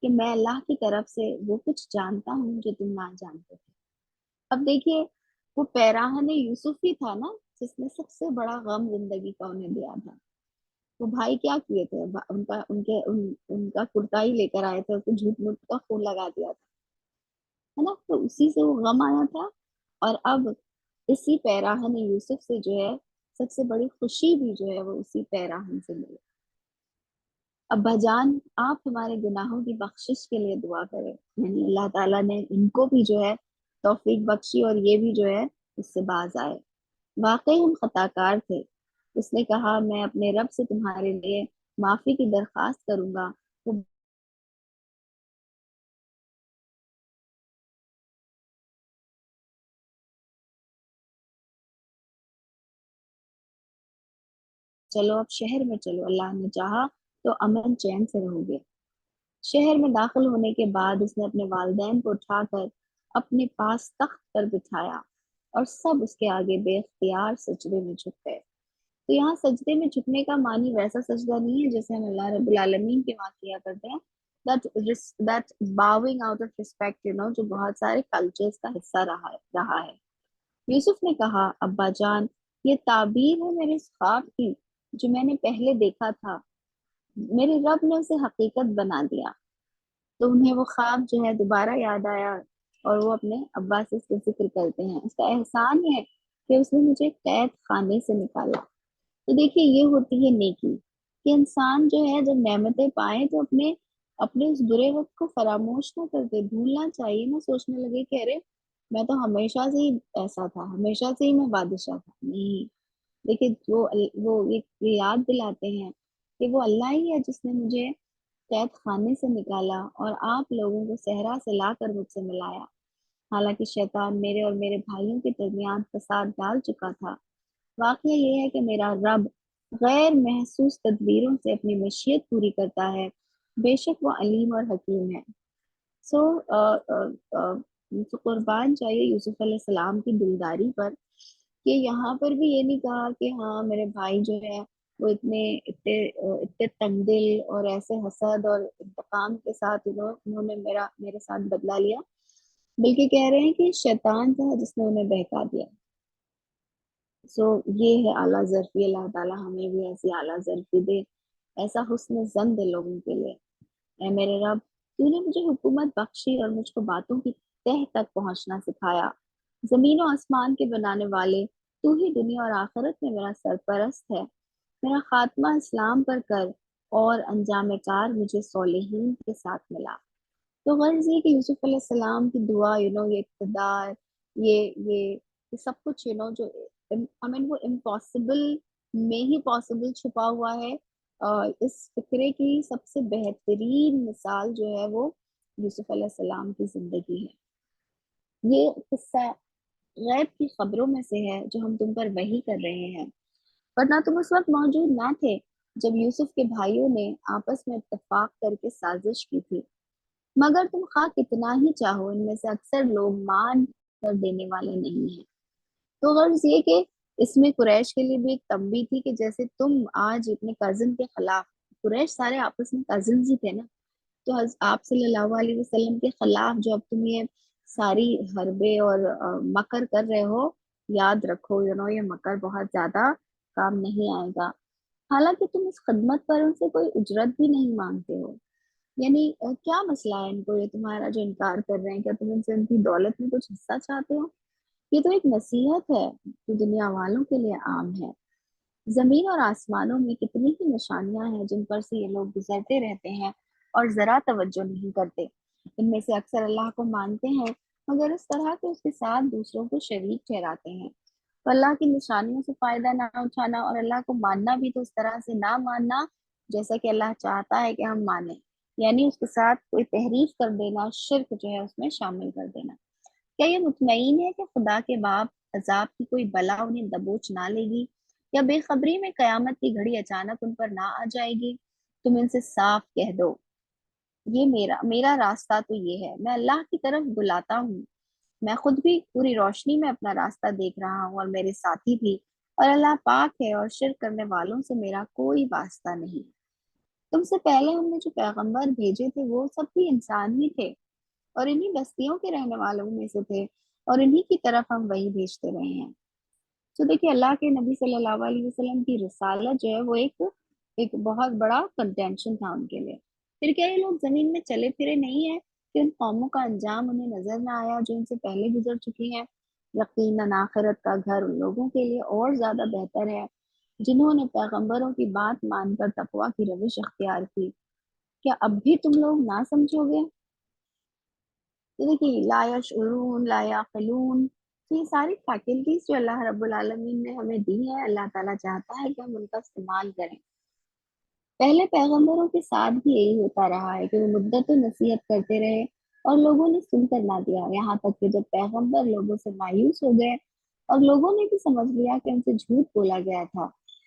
کہ میں اللہ کی طرف سے وہ کچھ جانتا ہوں جو تم نہ جانتے تھے۔ اب دیکھیے وہ پیراہن یوسف ہی تھا نا جس نے سب سے بڑا غم زندگی کا انہیں دیا تھا۔ وہ بھائی کیا کیے تھے، ان کا کرتا ہی لے کر آئے تھے، اس کو جھوٹ موٹ کا خون لگا دیا تھا، ہے نا، تو اسی سے وہ غم آیا تھا، اور اب اسی پیراہن یوسف سے سب سے بڑی خوشی بھی وہ اسی پیراہن سے ملی۔ ابا جان آپ ہمارے گناہوں کی بخشش کے لیے دعا کریں، یعنی اللہ تعالیٰ نے ان کو بھی توفیق بخشی اور یہ بھی اس سے باز آئے۔ واقعی ہم خطا کار تھے۔ اس نے کہا میں اپنے رب سے تمہارے لیے معافی کی درخواست کروں گا، وہ چلو اب شہر میں چلو، اللہ نے چاہا تو امن چین سے رہو گے۔ شہر میں داخل ہونے کے بعد اس نے اپنے والدین کو اٹھا کر اپنے پاس تخت پر بٹھایا اور سب اس کے آگے بے اختیار سجدے میں جھک گئے۔ تو یہاں سجدے میں جھکنے کا معنی ویسا سجدہ نہیں ہے جیسے ہم اللہ رب العالمین کے وہاں کیا کرتے ہیں، that bowing out of respect جو بہت سارے کلچرز کا حصہ رہا ہے۔ یوسف نے کہا، ابا جان، یہ تعبیر ہے میرے اس خواب کی جو میں نے پہلے دیکھا تھا، میرے رب نے اسے حقیقت بنا دیا۔ تو انہیں وہ خواب جو ہے دوبارہ یاد آیا اور وہ اپنے ابا سے اس کا ذکر کرتے ہیں۔ اس کا احسان ہے کہ اس نے مجھے قید خانے سے نکالا۔ تو دیکھیے یہ ہوتی ہے نیکی، کہ انسان جو ہے جب نعمتیں پائے تو اپنے اس برے وقت کو فراموش نہ کر دے، بھولنا چاہیے، نہ سوچنے لگے کہ ارے میں تو ہمیشہ سے ہی ایسا تھا، ہمیشہ سے ہی میں بادشاہ تھا۔ نہیں، دیکھیے وہ یہ یاد دلاتے ہیں کہ وہ اللہ ہی ہے جس نے مجھے قید خانے سے نکالا اور آپ لوگوں کو صحرا سے لا کر مجھ سے ملایا۔ حالانکہ شیطان میرے اور میرے بھائیوں کے درمیان فساد ڈال چکا تھا۔ واقعہ یہ ہے کہ میرا رب غیر محسوس تدبیروں سے اپنی مشیت پوری کرتا ہے، بے شک وہ علیم اور حکیم ہے۔ سو قربان چاہیے یوسف علیہ السلام کی دلداری پر، کہ یہاں پر بھی یہ نہیں کہا کہ ہاں میرے بھائی جو ہے وہ اتنے تنگ دل اور ایسے حسد اور انتقام کے ساتھ انہوں نے میرے ساتھ بدلہ لیا، بلکہ کہہ رہے ہیں کہ شیطان تھا جس نے انہیں بہکا دیا۔ سو یہ ہے اعلیٰ ظرفی، اللہ تعالیٰ ہمیں بھی ایسی اعلیٰ ظرفی دے، ایسا حسن زن دے لوگوں کے لیے۔ اے میرے رب، تو نے مجھے حکومت بخشی اور مجھ کو باتوں کی تہ تک پہنچنا سکھایا۔ زمین و آسمان کے بنانے والے تو ہی دنیا اور آخرت میں میرا سرپرست ہے۔ میرا خاتمہ اسلام پر کر اور انجام کار مجھے صالحین کے ساتھ ملا۔ تو غرض یہ کہ یوسف علیہ السلام کی دعا یہ اقتدار، یہ سب کچھ جو وہ امپاسبل میں ہی پاسبل چھپا ہوا ہے۔ اس فکرے کی سب سے بہترین مثال جو ہے وہ یوسف علیہ السلام کی زندگی ہے۔ یہ قصہ غیب کی خبروں میں سے ہے جو ہم تم پر وحی کر رہے ہیں، ورنہ تم اس وقت موجود نہ تھے جب یوسف کے بھائیوں نے آپس میں اتفاق کر کے سازش کی تھی، مگر تم خواہ کتنا ہی چاہو ان میں سے اکثر لوگ مان کر دینے والے نہیں ہیں۔ تو غرض یہ کہ اس میں قریش کے لیے بھی ایک تنبیہ تھی کہ جیسے تم آج اپنے کزن کے خلاف، قریش سارے آپس میں کزنز ہی تھے نا، تو آپ صلی اللہ علیہ وسلم کے خلاف جو اب تم یہ ساری حربے اور مکر کر رہے ہو، یاد رکھو یہ مکر بہت زیادہ کام نہیں آئے گا۔ حالانکہ تم اس خدمت پر ان سے کوئی اجرت بھی نہیں مانگتے ہو، یعنی کیا مسئلہ ہے ان کو یہ تمہارا جو انکار کر رہے ہیں؟ کیا تم ان سے ان کی دولت میں کچھ حصہ چاہتے ہو؟ یہ تو ایک نصیحت ہے جو دنیا والوں کے لیے عام ہے۔ زمین اور آسمانوں میں کتنی ہی نشانیاں ہیں جن پر سے یہ لوگ گزرتے رہتے ہیں اور ذرا توجہ نہیں کرتے۔ ان میں سے اکثر اللہ کو مانتے ہیں مگر اس طرح کہ اس کے ساتھ دوسروں کو شریک ٹھہراتے ہیں۔ تو اللہ کی نشانیوں سے فائدہ نہ اٹھانا اور اللہ کو ماننا بھی تو اس طرح سے نہ ماننا جیسا کہ اللہ چاہتا ہے کہ ہم مانیں، یعنی اس کے ساتھ کوئی تحریف کر دینا، شرک جو ہے اس میں شامل کر دینا۔ کیا یہ مطمئن ہے کہ خدا کے باپ عذاب کی کوئی بلا انہیں دبوچ نہ لے گی، یا بے خبری میں قیامت کی گھڑی اچانک ان پر نہ آ جائے گی؟ تم ان سے صاف کہہ دو، یہ میرا راستہ تو یہ ہے، میں اللہ کی طرف بلاتا ہوں، میں خود بھی پوری روشنی میں اپنا راستہ دیکھ رہا ہوں اور میرے ساتھی بھی، اور اللہ پاک ہے اور شرک کرنے والوں سے میرا کوئی واسطہ نہیں۔ تم سے پہلے ہم نے جو پیغمبر بھیجے تھے وہ سب بھی انسان ہی تھے اور انہی بستیوں کے رہنے والوں میں سے تھے، اور انہی کی طرف ہم وہی بھیجتے رہے ہیں۔ تو دیکھیے اللہ کے نبی صلی اللہ علیہ وسلم کی رسالت جو ہے وہ ایک بہت بڑا کنٹینشن تھا ان کے لیے۔ پھر کیا یہ لوگ زمین میں چلے پھرے نہیں ہیں کہ ان قوموں کا انجام انہیں نظر نہ آیا جو ان سے پہلے گزر چکی ہیں؟ یقیناً آخرت کا گھر ان لوگوں کے لیے اور زیادہ بہتر ہے جنہوں نے پیغمبروں کی بات مان کر تقویٰ کی روش اختیار کی۔ کیا اب بھی تم لوگ نہ سمجھو گے؟ تو دیکھیے لا یشعرون لا یعقلون، یہ ساری فیکلٹیز جو اللہ رب العالمین نے ہمیں دی ہیں، اللہ تعالیٰ چاہتا ہے کہ ہم ان کا استعمال کریں۔ پہلے پیغمبروں کے ساتھ بھی یہی ہوتا رہا ہے کہ وہ مدت و نصیحت کرتے رہے اور لوگوں نے سن کر نہ دیا، یہاں تک کہ جب پیغمبر لوگوں سے مایوس ہو گئے اور لوگوں نے بھی سمجھ لیا کہ ان سے جھوٹ بولا گیا تھا،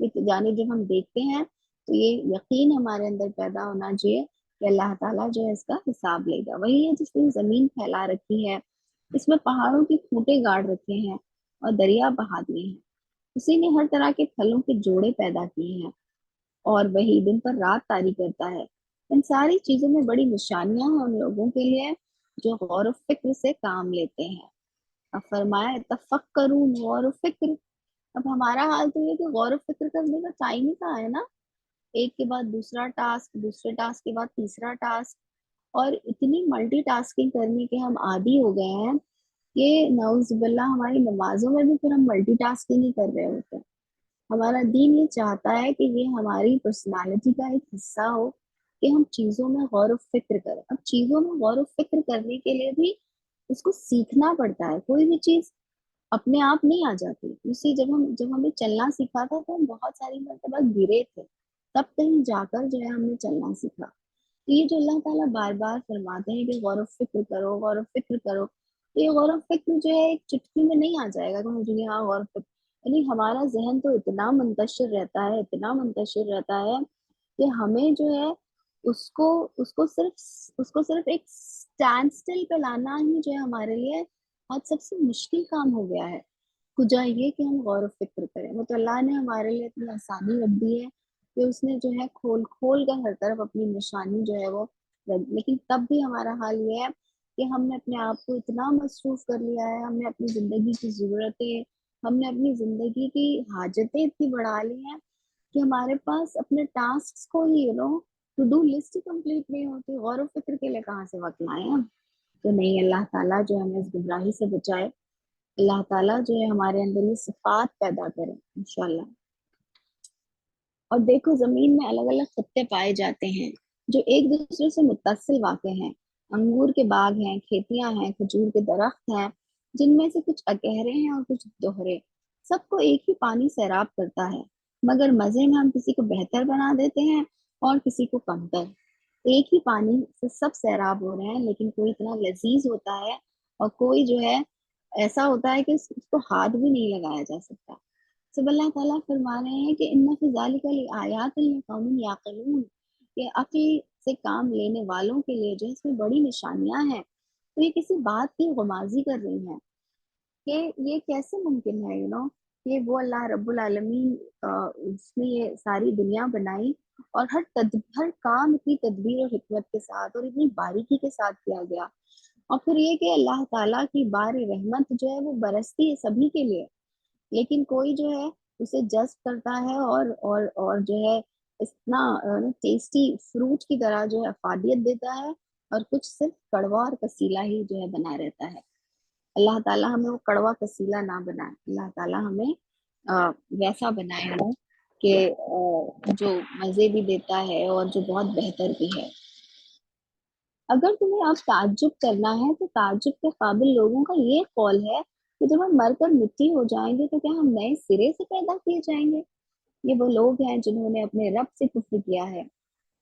یہ جانب جب ہم دیکھتے ہیں تو یہ یقین ہمارے اندر پیدا ہونا چاہیے کہ اللہ تعالیٰ جو ہے اس کا حساب لے گا. وہی ہے جس نے زمین پھیلا رکھی ہے, اس میں پہاڑوں کی کھوٹیں گاڑ رکھے ہیں اور دریا بہا دیے ہیں. اسی نے ہر طرح کے پھلوں کے جوڑے پیدا کیے ہیں, اور وہی دن پر رات طاری کرتا ہے. ان ساری چیزوں میں بڑی نشانیاں ہیں ان لوگوں کے لیے جو غور و فکر سے کام لیتے ہیں. اب فرمایا تفکرون, غور و فکر. اب ہمارا حال تو یہ کہ غور و فکر کرنے کا ٹائم ہی کہاں ہے نا, ایک کے بعد دوسرا ٹاسک, دوسرے ٹاسک کے بعد تیسرا ٹاسک, اور اتنی ملٹی ٹاسکنگ کرنے کے ہم عادی ہو گئے ہیں کہ نعوذ باللہ ہماری نمازوں میں بھی پھر ہم ملٹی ٹاسکنگ ہی کر رہے ہوتے ہیں. ہمارا دین یہ چاہتا ہے کہ یہ ہماری پرسنالٹی کا ایک حصہ ہو کہ ہم چیزوں میں غور و فکر کریں. اب چیزوں میں غور و فکر کرنے کے لیے بھی اس کو سیکھنا پڑتا ہے. کوئی بھی چیز اپنے آپ نہیں آ جاتی. اسی جب ہمیں چلنا سیکھا تھا تو ہم بہت ساری مرتبہ گرے تھے, تب کہیں جا کر جو ہے ہم نے چلنا سیکھا. تو یہ جو اللہ تعالیٰ بار بار فرماتے ہیں کہ غور و فکر کرو, غور و فکر کرو, تو یہ غور و فکر جو ہے ایک چٹکی میں نہیں آ جائے گا کہ مجھے یہاں غور و فکر. یعنی ہمارا ذہن تو اتنا منتشر رہتا ہے, اتنا منتشر رہتا ہے کہ ہمیں جو ہے اس کو صرف ایک اسٹینڈ اسٹل پہ لانا ہی جو ہے ہمارے لیے آج سب سے مشکل کام ہو گیا ہے. کجا یہ کہ ہم غور و فکر کریں. وہ تو اللہ نے ہمارے لیے اتنی آسانی رکھ دی ہے کہ اس نے جو ہے کھول کھول کر ہر طرف اپنی نشانی جو ہے وہ رکھ. لیکن تب بھی ہمارا حال یہ ہے کہ ہم نے اپنے آپ کو اتنا مصروف کر لیا ہے, ہم نے اپنی زندگی کی ضرورتیں, ہم نے اپنی زندگی کی حاجتیں اتنی بڑھا لی ہیں کہ ہمارے پاس اپنے ٹاسک کو ہی ٹو ڈو لسٹ کمپلیٹ نہیں ہوتی. غور و فکر کے لیے کہاں سے وقت لائیں ہم. تو نہیں, اللہ تعالیٰ جو ہمیں اس گمراہی سے بچائے, اللہ تعالیٰ جو ہے ہمارے اندر یہ صفات پیدا کرے انشاءاللہ. اور دیکھو زمین میں الگ الگ خطے پائے جاتے ہیں جو ایک دوسرے سے متصل واقع ہیں. انگور کے باغ ہیں, کھیتیاں ہیں, کھجور کے درخت ہیں, جن میں سے کچھ اکہرے ہیں اور کچھ دوہرے. سب کو ایک ہی پانی سیراب کرتا ہے, مگر مزے میں ہم کسی کو بہتر بنا دیتے ہیں اور کسی کو کمتر. ایک ہی پانی سے سب سیراب ہو رہے ہیں, لیکن کوئی اتنا لذیذ ہوتا ہے اور کوئی جو ہے ایسا ہوتا ہے کہ اس کو ہاتھ بھی نہیں لگایا جا سکتا. سب اللہ تعالیٰ فرما رہے ہیں کہ ان فی ذالک لآیات لقوم یعقلون, کہ عقل سے کام لینے والوں کے لیے جو ہے اس میں بڑی نشانیاں ہیں. تو یہ کسی بات کی غمازی کر رہی ہیں کہ یہ کیسے ممکن ہے کہ وہ اللہ رب العالمین اس نے یہ ساری دنیا بنائی اور ہر کام اتنی تدبیر اور حکمت کے ساتھ اور اتنی باریکی کے ساتھ کیا گیا. اور پھر یہ کہ اللہ تعالیٰ کی بار رحمت جو ہے وہ برستی ہے سبھی کے لیے, لیکن کوئی جو ہے اسے جذب کرتا ہے اور جو ہے اتنا ٹیسٹی فروٹ کی طرح جو ہے افادیت دیتا ہے, اور کچھ صرف کڑوا اور کسیلا ہی جو ہے بنا رہتا ہے. اللہ تعالیٰ ہمیں وہ کڑوا کسیلا نہ بنائے. اللہ تعالیٰ ہمیں ویسا بنائے کہ جو مزے بھی دیتا ہے اور جو بہت بہتر بھی ہے. اگر تمہیں اب تعجب کرنا ہے تو تعجب کے قابل لوگوں کا یہ قول ہے کہ جب ہم مر کر مٹی ہو جائیں گے تو کیا ہم نئے سرے سے پیدا کیے جائیں گے. یہ وہ لوگ ہیں جنہوں نے اپنے رب سے کفر کیا ہے.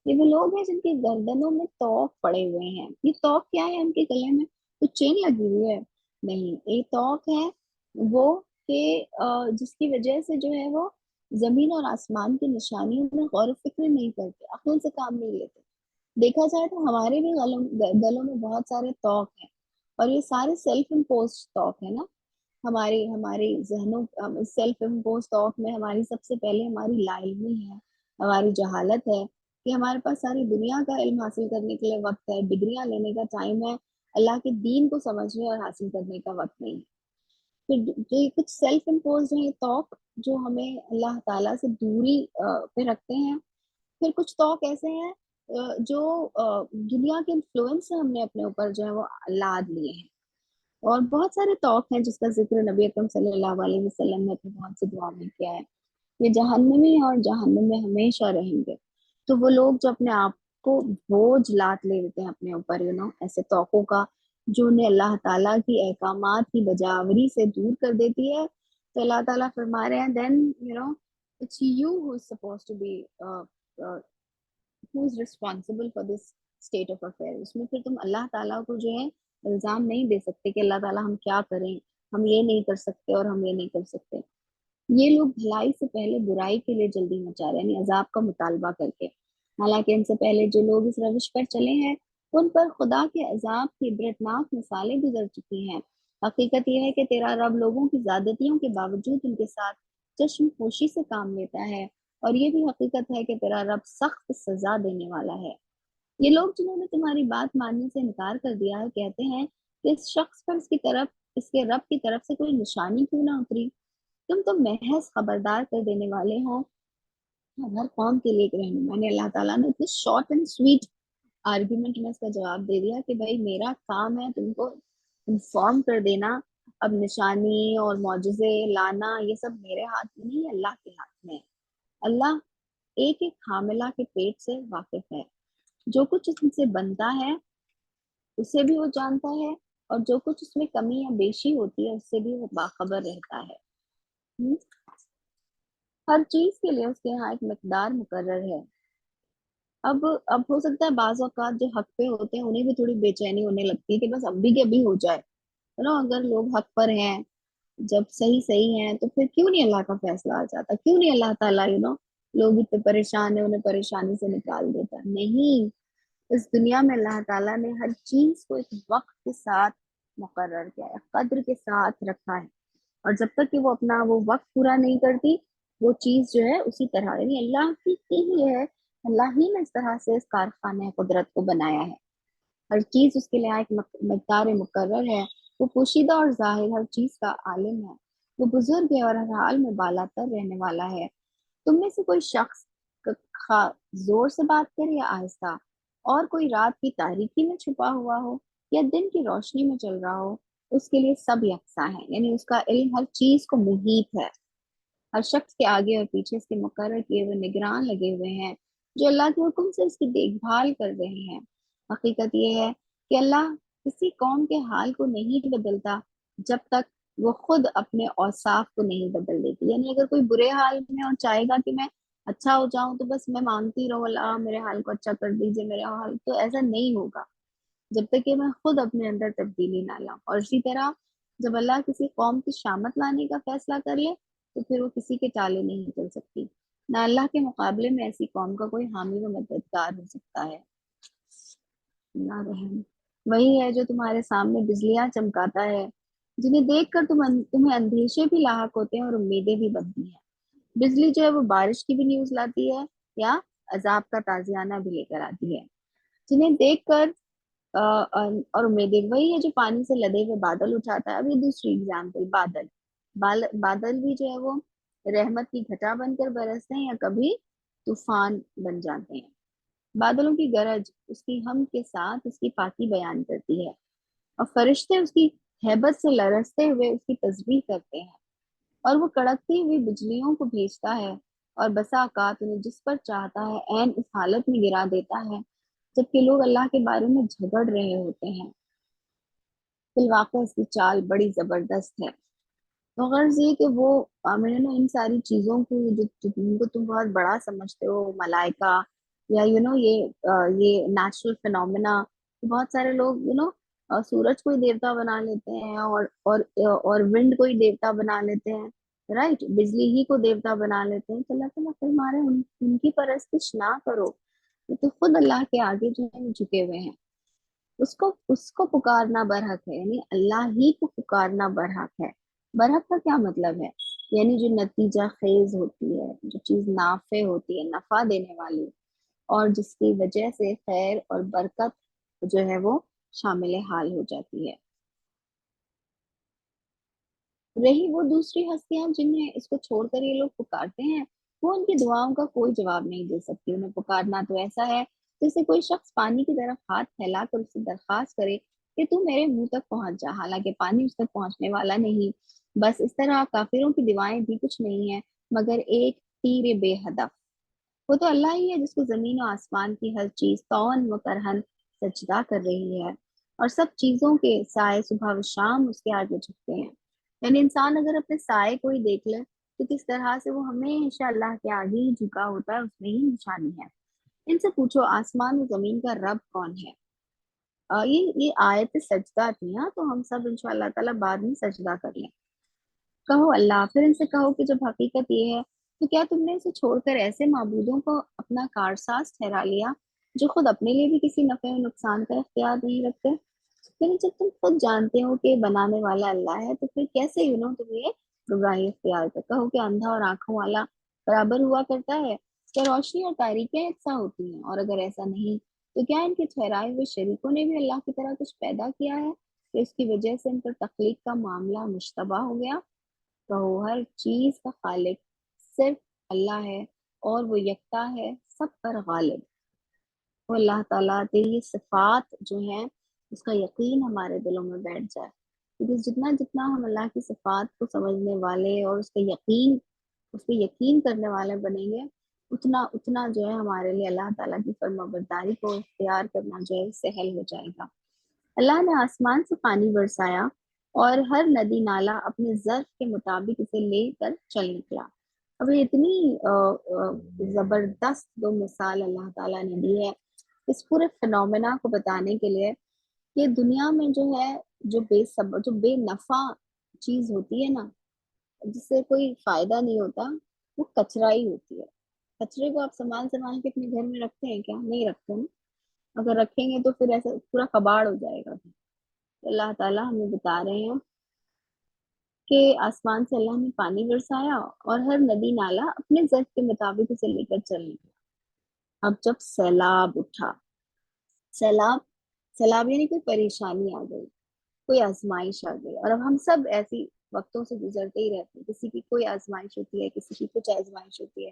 یہ وہ لوگ ہیں جن کی گردنوں میں توق پڑے ہوئے ہیں. یہ توق کیا ہے, ان کے گلے میں کچھ چین لگی ہوئی ہے؟ نہیں, یہ توق ہے وہ کہ جس کی وجہ سے جو ہے وہ زمین اور آسمان کی نشانیوں میں غور و فکر نہیں کرتے, عقل سے کام نہیں لیتے. دیکھا جائے تو ہمارے بھی گلوں میں بہت سارے توق ہیں, اور یہ سارے سیلف امپوز توق ہے نا. ہماری ذہنوں سیلف امپوز توق میں ہماری سب سے پہلے ہماری لا علمی ہے, ہماری جہالت ہے کہ ہمارے پاس ساری دنیا کا علم حاصل کرنے کے لیے وقت ہے, ڈگریاں لینے کا ٹائم ہے, اللہ کے دین کو سمجھنے اور حاصل کرنے کا وقت نہیں ہے. پھر جو یہ کچھ سیلف امپوز ہیں توق جو ہمیں اللہ تعالیٰ سے دوری پہ رکھتے ہیں. پھر کچھ توق ایسے ہیں جو دنیا کے انفلوئنس سے ہم نے اپنے اوپر جو ہے وہ لاد لیے ہیں. اور بہت سارے توق ہیں جس کا ذکر نبی اکرم صلی اللہ علیہ وسلم نے اپنی بہت سی دعا میں کیا ہے. یہ جہنمی ہیں اور جہنم میں ہمیشہ رہیں گے. تو وہ لوگ جو اپنے آپ کو بوجھ لاد لے لیتے ہیں اپنے اوپر ایسے توقوں کا جو انہیں اللہ تعالیٰ کی احکامات کی بجاوری سے دور کر دیتی ہے, تو اللہ تعالیٰ فرما رہے ہیں then it's you who is supposed to be who is responsible for this state of affair. اس میں پھر تم اللہ تعالیٰ کو جو ہے الزام نہیں دے سکتے کہ اللہ تعالیٰ ہم کیا کریں, ہم یہ نہیں کر سکتے اور ہم یہ نہیں کر سکتے. یہ لوگ بھلائی سے پہلے برائی کے لیے جلدی مچا رہے ہیں، یعنی عذاب کا مطالبہ کر کے، حالانکہ ان سے پہلے جو لوگ اس روش پر چلے ہیں ان پر خدا کے عذاب کی عبرتناک مثالیں گزر چکی ہیں۔ حقیقت یہ ہے کہ تیرا رب لوگوں کی زیادتیوں کے باوجود ان کے ساتھ چشم پوشی سے کام لیتا ہے، اور یہ بھی حقیقت ہے کہ تیرا رب سخت سزا دینے والا ہے۔ یہ لوگ جنہوں نے تمہاری بات ماننے سے انکار کر دیا ہے کہتے ہیں کہ اس شخص پر اس کے رب کی طرف سے کوئی نشانی کیوں نہ اتری۔ تم تو محض خبردار کر دینے والے ہو اور ہر قوم کے لیے ایک رہنما۔ یعنی اللہ تعالیٰ نے اتنی شارٹ اینڈ سویٹ آرگیومنٹ میں اس کا جواب دے دیا کہ بھائی میرا کام ہے تم کو انفارم کر دینا، اب نشانی اور معجزے لانا یہ سب میرے ہاتھ میں نہیں، اللہ کے ہاتھ میں ہے۔ اللہ ایک ایک حاملہ کے پیٹ سے واقف ہے، جو کچھ ان سے بنتا ہے اسے بھی وہ جانتا ہے، اور جو کچھ اس میں کمی یا بیشی ہوتی ہے اس سے بھی وہ باخبر رہتا ہے۔ ہر چیز کے لیے اس کے یہاں ایک مقدار مقرر ہے۔ اب ہو سکتا ہے بعض اوقات جو حق پہ ہوتے ہیں انہیں بھی تھوڑی بے چینی ہونے لگتی ہے کہ بس ابھی کے ابھی ہو جائے، اگر لوگ حق پر ہیں، جب صحیح صحیح ہیں تو پھر کیوں نہیں اللہ کا فیصلہ آ جاتا، کیوں نہیں اللہ تعالیٰ لوگ اتنے پریشان ہیں انہیں پریشانی سے نکال دیتا؟ نہیں، اس دنیا میں اللہ تعالیٰ نے ہر چیز کو ایک وقت کے ساتھ مقرر کیا ہے، قدر کے ساتھ رکھا ہے، اور جب تک کہ وہ اپنا وہ وقت پورا نہیں کرتی وہ چیز جو ہے اسی طرح، یعنی اللہ کی ہی ہے، اللہ ہی نے اس طرح سے اس کارخانے قدرت کو بنایا ہے۔ ہر چیز اس کے لیے ایک مقدار مقرر ہے، وہ پوشیدہ اور ظاہر ہر چیز کا عالم ہے، وہ بزرگ ہے اور ہر حال میں بالا تر رہنے والا ہے۔ تم میں سے کوئی شخص زور سے بات کرے یا آہستہ، اور کوئی رات کی تاریکی میں چھپا ہوا ہو یا دن کی روشنی میں چل رہا ہو، اس کے لیے سب یکساں ہیں، یعنی اس کا علم ہر چیز کو محیط ہے۔ ہر شخص کے آگے اور پیچھے اس کے مقرر کیے ہوئے نگران لگے ہوئے ہیں جو اللہ کے حکم سے اس کی دیکھ بھال کر رہے ہیں۔ حقیقت یہ ہے کہ اللہ کسی قوم کے حال کو نہیں بدلتا جب تک وہ خود اپنے اوصاف کو نہیں بدل دیتی، یعنی اگر کوئی برے حال میں اور چاہے گا کہ میں اچھا ہو جاؤں تو بس میں مانگتی رہوں اللہ میرے حال کو اچھا کر دیجیے، میرے حال، تو ایسا نہیں ہوگا جب تک کہ میں خود اپنے اندر تبدیلی نہ لاؤں۔ اور اسی طرح جب اللہ کسی قوم کی شامت لانے کا فیصلہ کر لے تو پھر وہ کسی کے چالے نہیں چل سکتی، نہ اللہ کے مقابلے میں ایسی قوم کا کوئی حامی و مددگار ہو سکتا ہے۔ اللہ رحم وہی ہے جو تمہارے سامنے بجلیاں چمکاتا ہے، جنہیں دیکھ کر تمہیں اندیشے بھی لاحق ہوتے ہیں اور امیدیں بھی بنتی ہیں۔ بجلی جو ہے وہ بارش کی بھی نیوز لاتی ہے یا عذاب کا تازیانہ بھی لے کر آتی ہے، جنہیں دیکھ کر اور امیدیں وہی ہے جو پانی سے لدے ہوئے بادل اٹھاتا ہے۔ اب یہ دوسری اگزامپل، بادل بھی جو ہے وہ رحمت کی گھٹا بن کر برستے ہیں یا کبھی طوفان بن جاتے ہیں۔ بادلوں کی گرج اس کی ہم کے ساتھ اس کی پاکی بیان کرتی ہے، اور فرشتے اس کی ہیبت سے لرزتے ہوئے اس کی تسبیح کرتے ہیں، اور وہ کڑکتی ہوئی بجلیوں کو بھیجتا ہے اور بسا اوقات انہیں جس پر چاہتا ہے عین اس حالت میں گرا دیتا ہے جبکہ لوگ اللہ کے بارے میں جھگڑ رہے ہوتے ہیں۔ فی الواقع اس کی چال بڑی زبردست ہے۔ تو غرض یہ کہ وہ میں نے نا ان ساری چیزوں کو جن کو تم بہت بڑا سمجھتے ہو، ملائکہ یا یہ نیچرل فینومینا، بہت سارے لوگ سورج کو ہی دیوتا بنا لیتے ہیں، اور ونڈ کو ہی دیوتا بنا لیتے ہیں، رائٹ، بجلی ہی کو دیوتا بنا لیتے ہیں۔ تو اللہ تعالیٰ فرما رہے ہیں ان کی پرستش نہ کرو، یہ تو خود اللہ کے آگے جو ہے جھکے ہوئے ہیں، اس کو پکارنا برحق ہے، یعنی اللہ ہی کو پکارنا برحق ہے۔ برحق کا کیا مطلب ہے؟ یعنی جو نتیجہ خیز ہوتی ہے، جو چیز نافع ہوتی ہے، نفع دینے والی، اور جس کی وجہ سے خیر اور برکت جو ہے وہ شامل حال ہو جاتی ہے۔ رہی وہ دوسری ہستیاں جنہیں اس کو چھوڑ کر یہ لوگ پکارتے ہیں، وہ ان کی دعاؤں کا کوئی جواب نہیں دے سکتی۔ انہیں پکارنا تو ایسا ہے جیسے کوئی شخص پانی کی طرف ہاتھ پھیلا کر اسے درخواست کرے کہ تو میرے منہ تک پہنچ جا، حالانکہ پانی اس تک پہنچنے والا نہیں۔ بس اس طرح کافروں کی دعائیں بھی کچھ نہیں ہیں مگر ایک تیر بے ہدف۔ وہ تو اللہ ہی ہے جس کو زمین و آسمان کی ہر چیز طوعاً و کرہن سجدہ کر رہی ہے، اور سب چیزوں کے سائے صبح و شام اس کے آگے جھکتے ہیں۔ یعنی انسان اگر اپنے سائے کو ہی دیکھ لے تو کس طرح سے وہ ہمیشہ اللہ کے آگے ہی جھکا ہوتا ہے، اس میں ہی نشانی ہے۔ ان سے پوچھو آسمان و زمین کا رب کون ہے؟ یہ آیت سجدہ تھی، ہاں، تو ہم سب انشاءاللہ تعالیٰ بعد میں سجدہ کر لیں۔ کہو اللہ، پھر ان سے کہو کہ جب حقیقت یہ ہے تو کیا تم نے اسے چھوڑ کر ایسے معبودوں کو اپنا کارساز ٹھہرا لیا جو خود اپنے لیے بھی کسی نفع و نقصان کا اختیار نہیں رکھتے؟ پھر جب تم خود جانتے ہو کہ بنانے والا اللہ ہے تو پھر کیسے تم یہ گمراہی اختیار کر کہو کہ اندھا اور آنکھوں والا برابر ہوا کرتا ہے؟ کیا روشنی اور تاریکیاں یکساں ہوتی ہیں؟ اور اگر ایسا نہیں تو کیا ان کے ٹھہرائے ہوئے شریکوں نے بھی اللہ کی طرح کچھ پیدا کیا ہے کہ اس کی وجہ سے ان پر تخلیق کا معاملہ مشتبہ ہو گیا؟ کہو ہر چیز کا خالق صرف اللہ ہے اور وہ یکتا ہے، سب پر غالب۔ وہ اللہ تعالیٰ تیری صفات جو ہیں اس کا یقین ہمارے دلوں میں بیٹھ جائے، کیونکہ جتنا جتنا ہم اللہ کی صفات کو سمجھنے والے اور اس پہ یقین کرنے والے بنیں گے، اتنا اتنا جو ہے ہمارے لیے اللہ تعالیٰ کی فرما برداری کو اختیار کرنا جو ہے سہل ہو جائے گا۔ اللہ نے آسمان سے پانی برسایا اور ہر ندی نالا اپنے ظرف کے مطابق اسے لے کر چل نکلا۔ اب یہ اتنی زبردست دو مثال اللہ تعالیٰ نے دی ہے اس پورے فنومنا کو بتانے کے لیے کہ دنیا میں جو ہے جو بے نفع چیز ہوتی ہے نا، جس سے کوئی فائدہ نہیں ہوتا، وہ کچرا ہی ہوتی ہے۔ کچرے کو آپ سامان کے اپنے گھر میں رکھتے ہیں کیا؟ نہیں رکھتے نا۔ اگر رکھیں گے تو پھر ایسا پورا کباڑ ہو جائے گا۔ اللہ تعالیٰ ہمیں بتا رہے ہیں کہ آسمان سے اللہ نے پانی برسایا اور ہر ندی نالا اپنے ضرف کے مطابق اسے لے کر چل نکلا۔ اب جب سیلاب اٹھا، سیلاب سیلاب یعنی کوئی پریشانی آ گئی، کوئی آزمائش آ گئی، اور اب ہم سب ایسی وقتوں سے گزرتے ہی رہتے ہیں۔ کسی کی کوئی آزمائش ہوتی ہے، کسی کی کچھ آزمائش ہوتی ہے،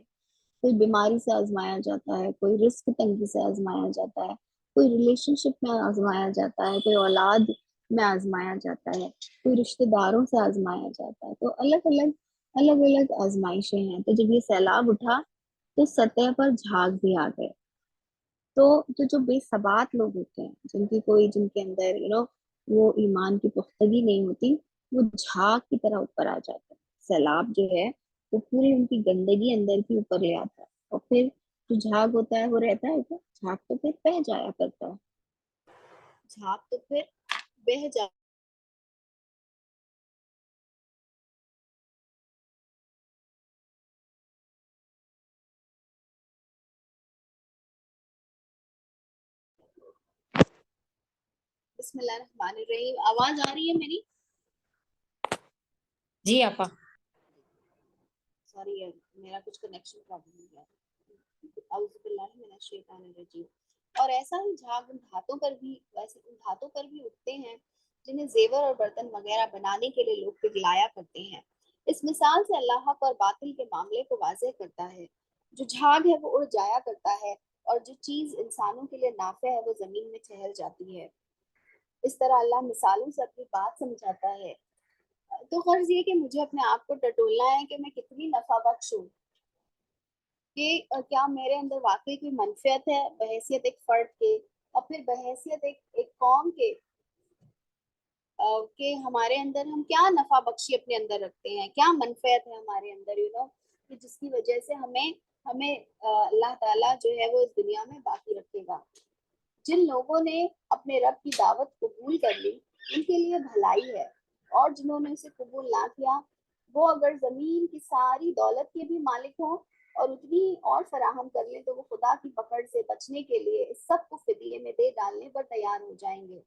کوئی بیماری سے آزمایا جاتا ہے، کوئی رزق تنگی سے آزمایا جاتا ہے، کوئی ریلیشن شپ میں آزمایا جاتا ہے، کوئی اولاد میں آزمایا جاتا ہے، کوئی رشتہ داروں سے آزمایا جاتا ہے۔ تو الگ الگ آزمائشیں ہیں۔ تو جب یہ سیلاب اٹھا تو سطح پر جھاگ بھی آ گئے۔ تو جو بے ثبات لوگ ہوتے ہیں، جن کے اندر وہ ایمان کی پختگی نہیں ہوتی، وہ جھاگ کی طرح اوپر آ جاتے ہیں۔ سیلاب جو ہے وہ پوری ان کی گندگی اندر کی اوپر لے آتا ہے، اور پھر جو جھاگ ہوتا ہے وہ رہتا ہے کیا؟ جھاگ تو پھر بہہ جایا کرتا ہے، جھاگ تو پھر بہہ جا بسم اللہ الرحمن الرحیم۔ آواز آ رہی ہے میری؟ جی آپا۔ سوری میرا کچھ کنیکشن پرابلم ہو گیا۔ اعوذ باللہ من الشیطان الرجیم۔ اور ایسا ہی جھاگ ان دھاتوں پر بھی اٹھتے ہیں جنہیں زیور اور برتن وغیرہ بنانے کے لیے لوگ پگھلایا کرتے ہیں۔ اس مثال سے اللہ حق اور باطل کے معاملے کو واضح کرتا ہے۔ جو جھاگ ہے وہ اڑ جایا کرتا ہے، اور جو چیز انسانوں کے لیے نافع ہے وہ زمین میں ٹھہر جاتی ہے۔ اس طرح اللہ مثالوں سے اپنی بات سمجھاتا ہے۔ تو غرض یہ کہ مجھے اپنے آپ کو ٹٹولنا ہے کہ میں کتنی نفع بخش ہوں، کہ کیا میرے اندر واقعی کوئی منفعت ہے بحیثیت ایک فرد کے، اور پھر بحیثیت ایک قوم کے، کہ ہمارے اندر ہم کیا نفع بخشی اپنے اندر رکھتے ہیں، کیا منفعت ہے ہمارے اندر کہ جس کی وجہ سے ہمیں اللہ تعالیٰ جو ہے وہ اس دنیا میں باقی رکھے گا۔ جن لوگوں نے اپنے رب کی دعوت قبول کر لی ان کے لیے بھلائی ہے، اور جنہوں نے اسے قبول نہ کیا وہ اگر زمین کی ساری دولت کے بھی مالک ہوں اور اتنی اور فراہم کر لیں تو وہ خدا کی پکڑ سے بچنے کے لیے اس سب کو فدیے میں دے ڈالنے پر تیار ہو جائیں گے۔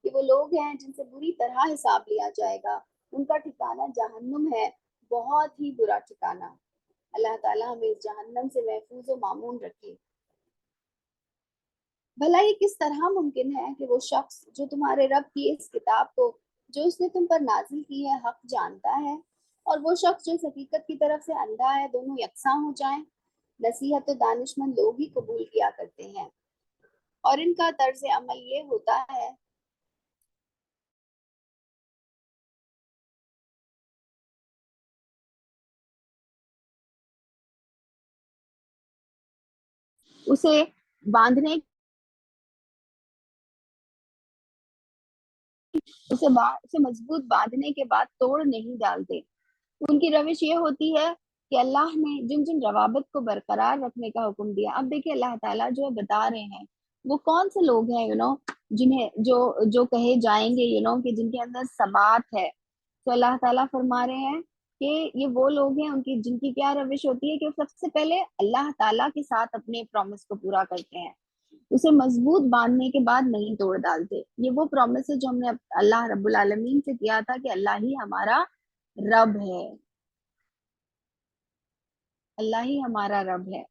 کہ وہ لوگ ہیں جن سے بری طرح حساب لیا جائے گا، ان کا ٹھکانہ جہنم ہے، بہت ہی برا ٹھکانہ۔ اللہ تعالیٰ ہمیں اس جہنم سے محفوظ و مامون رکھے۔ بھلا یہ کس طرح ممکن ہے کہ وہ شخص جو تمہارے رب کی اس کتاب کو جو اس نے تم پر نازل کی ہے حق جانتا ہے، اور وہ شخص جو اس حقیقت کی طرف سے اندھا ہے، دونوں یکساں ہو جائیں؟ نصیحت تو دانشمند لوگ ہی قبول کیا کرتے ہیں، اور ان کا طرز عمل یہ ہوتا ہے اسے باندھنے اسے مضبوط باندھنے کے بعد توڑ نہیں ڈالتے۔ ان کی روش یہ ہوتی ہے کہ اللہ نے جن جن روابط کو برقرار رکھنے کا حکم دیا، اب دیکھیں اللہ تعالیٰ جو بتا رہے ہیں وہ کون سے لوگ ہیں جنہیں جو کہے جائیں گے کہ جن کے اندر ثبات ہے۔ تو اللہ تعالیٰ فرما رہے ہیں کہ یہ وہ لوگ ہیں ان کی جن کی کیا روش ہوتی ہے کہ وہ سب سے پہلے اللہ تعالیٰ کے ساتھ اپنے پرومس کو پورا کرتے ہیں، اسے مضبوط باندھنے کے بعد نہیں توڑ ڈالتے. یہ وہ پرومس ہے جو ہم نے اللہ رب العالمین سے کیا تھا کہ اللہ ہی ہمارا رب ہے، اللہ ہی ہمارا رب ہے.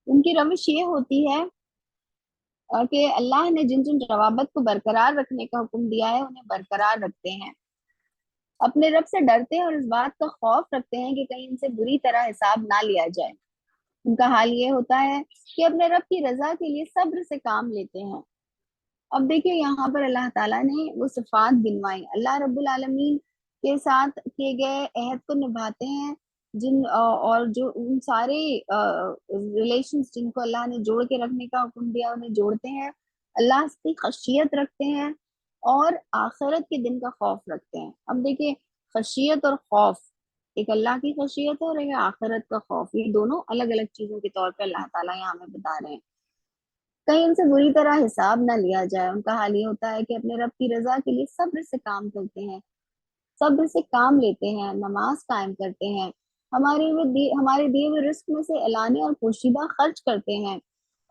ان کی روش یہ ہوتی ہے کہ اللہ نے جن جن روابط کو برقرار رکھنے کا حکم دیا ہے انہیں برقرار رکھتے ہیں، اپنے رب سے ڈرتے ہیں اور اس بات کا خوف رکھتے ہیں کہ کہیں ان سے بری طرح حساب نہ لیا جائے. ان کا حال یہ ہوتا ہے کہ اپنے رب کی رضا کے لیے صبر سے کام لیتے ہیں. اب دیکھیے یہاں پر اللہ تعالیٰ نے وہ صفات گنوائی. اللہ رب العالمین کے ساتھ کیے گئے عہد کو نبھاتے ہیں، جن اور جو ان سارے ریلیشنز جن کو اللہ نے جوڑ کے رکھنے کا حکم دیا انہیں جوڑتے ہیں، اللہ کی خشیت رکھتے ہیں اور آخرت کے دن کا خوف رکھتے ہیں. اب دیکھیے خشیت اور خوف، ایک اللہ کی خشیت اور ایک آخرت کا خوف، یہ دونوں الگ الگ چیزوں کے طور پہ اللہ تعالیٰ یہاں ہمیں بتا رہے ہیں. کہیں ان سے بری طرح حساب نہ لیا جائے. ان کا حال یہ ہوتا ہے کہ اپنے رب کی رضا کے لیے صبر سے کام کرتے ہیں، صبر سے کام لیتے ہیں، نماز قائم کرتے ہیں، ہمارے دیے ہوئے رزق میں سے اعلانے اور پوشیدہ خرچ کرتے ہیں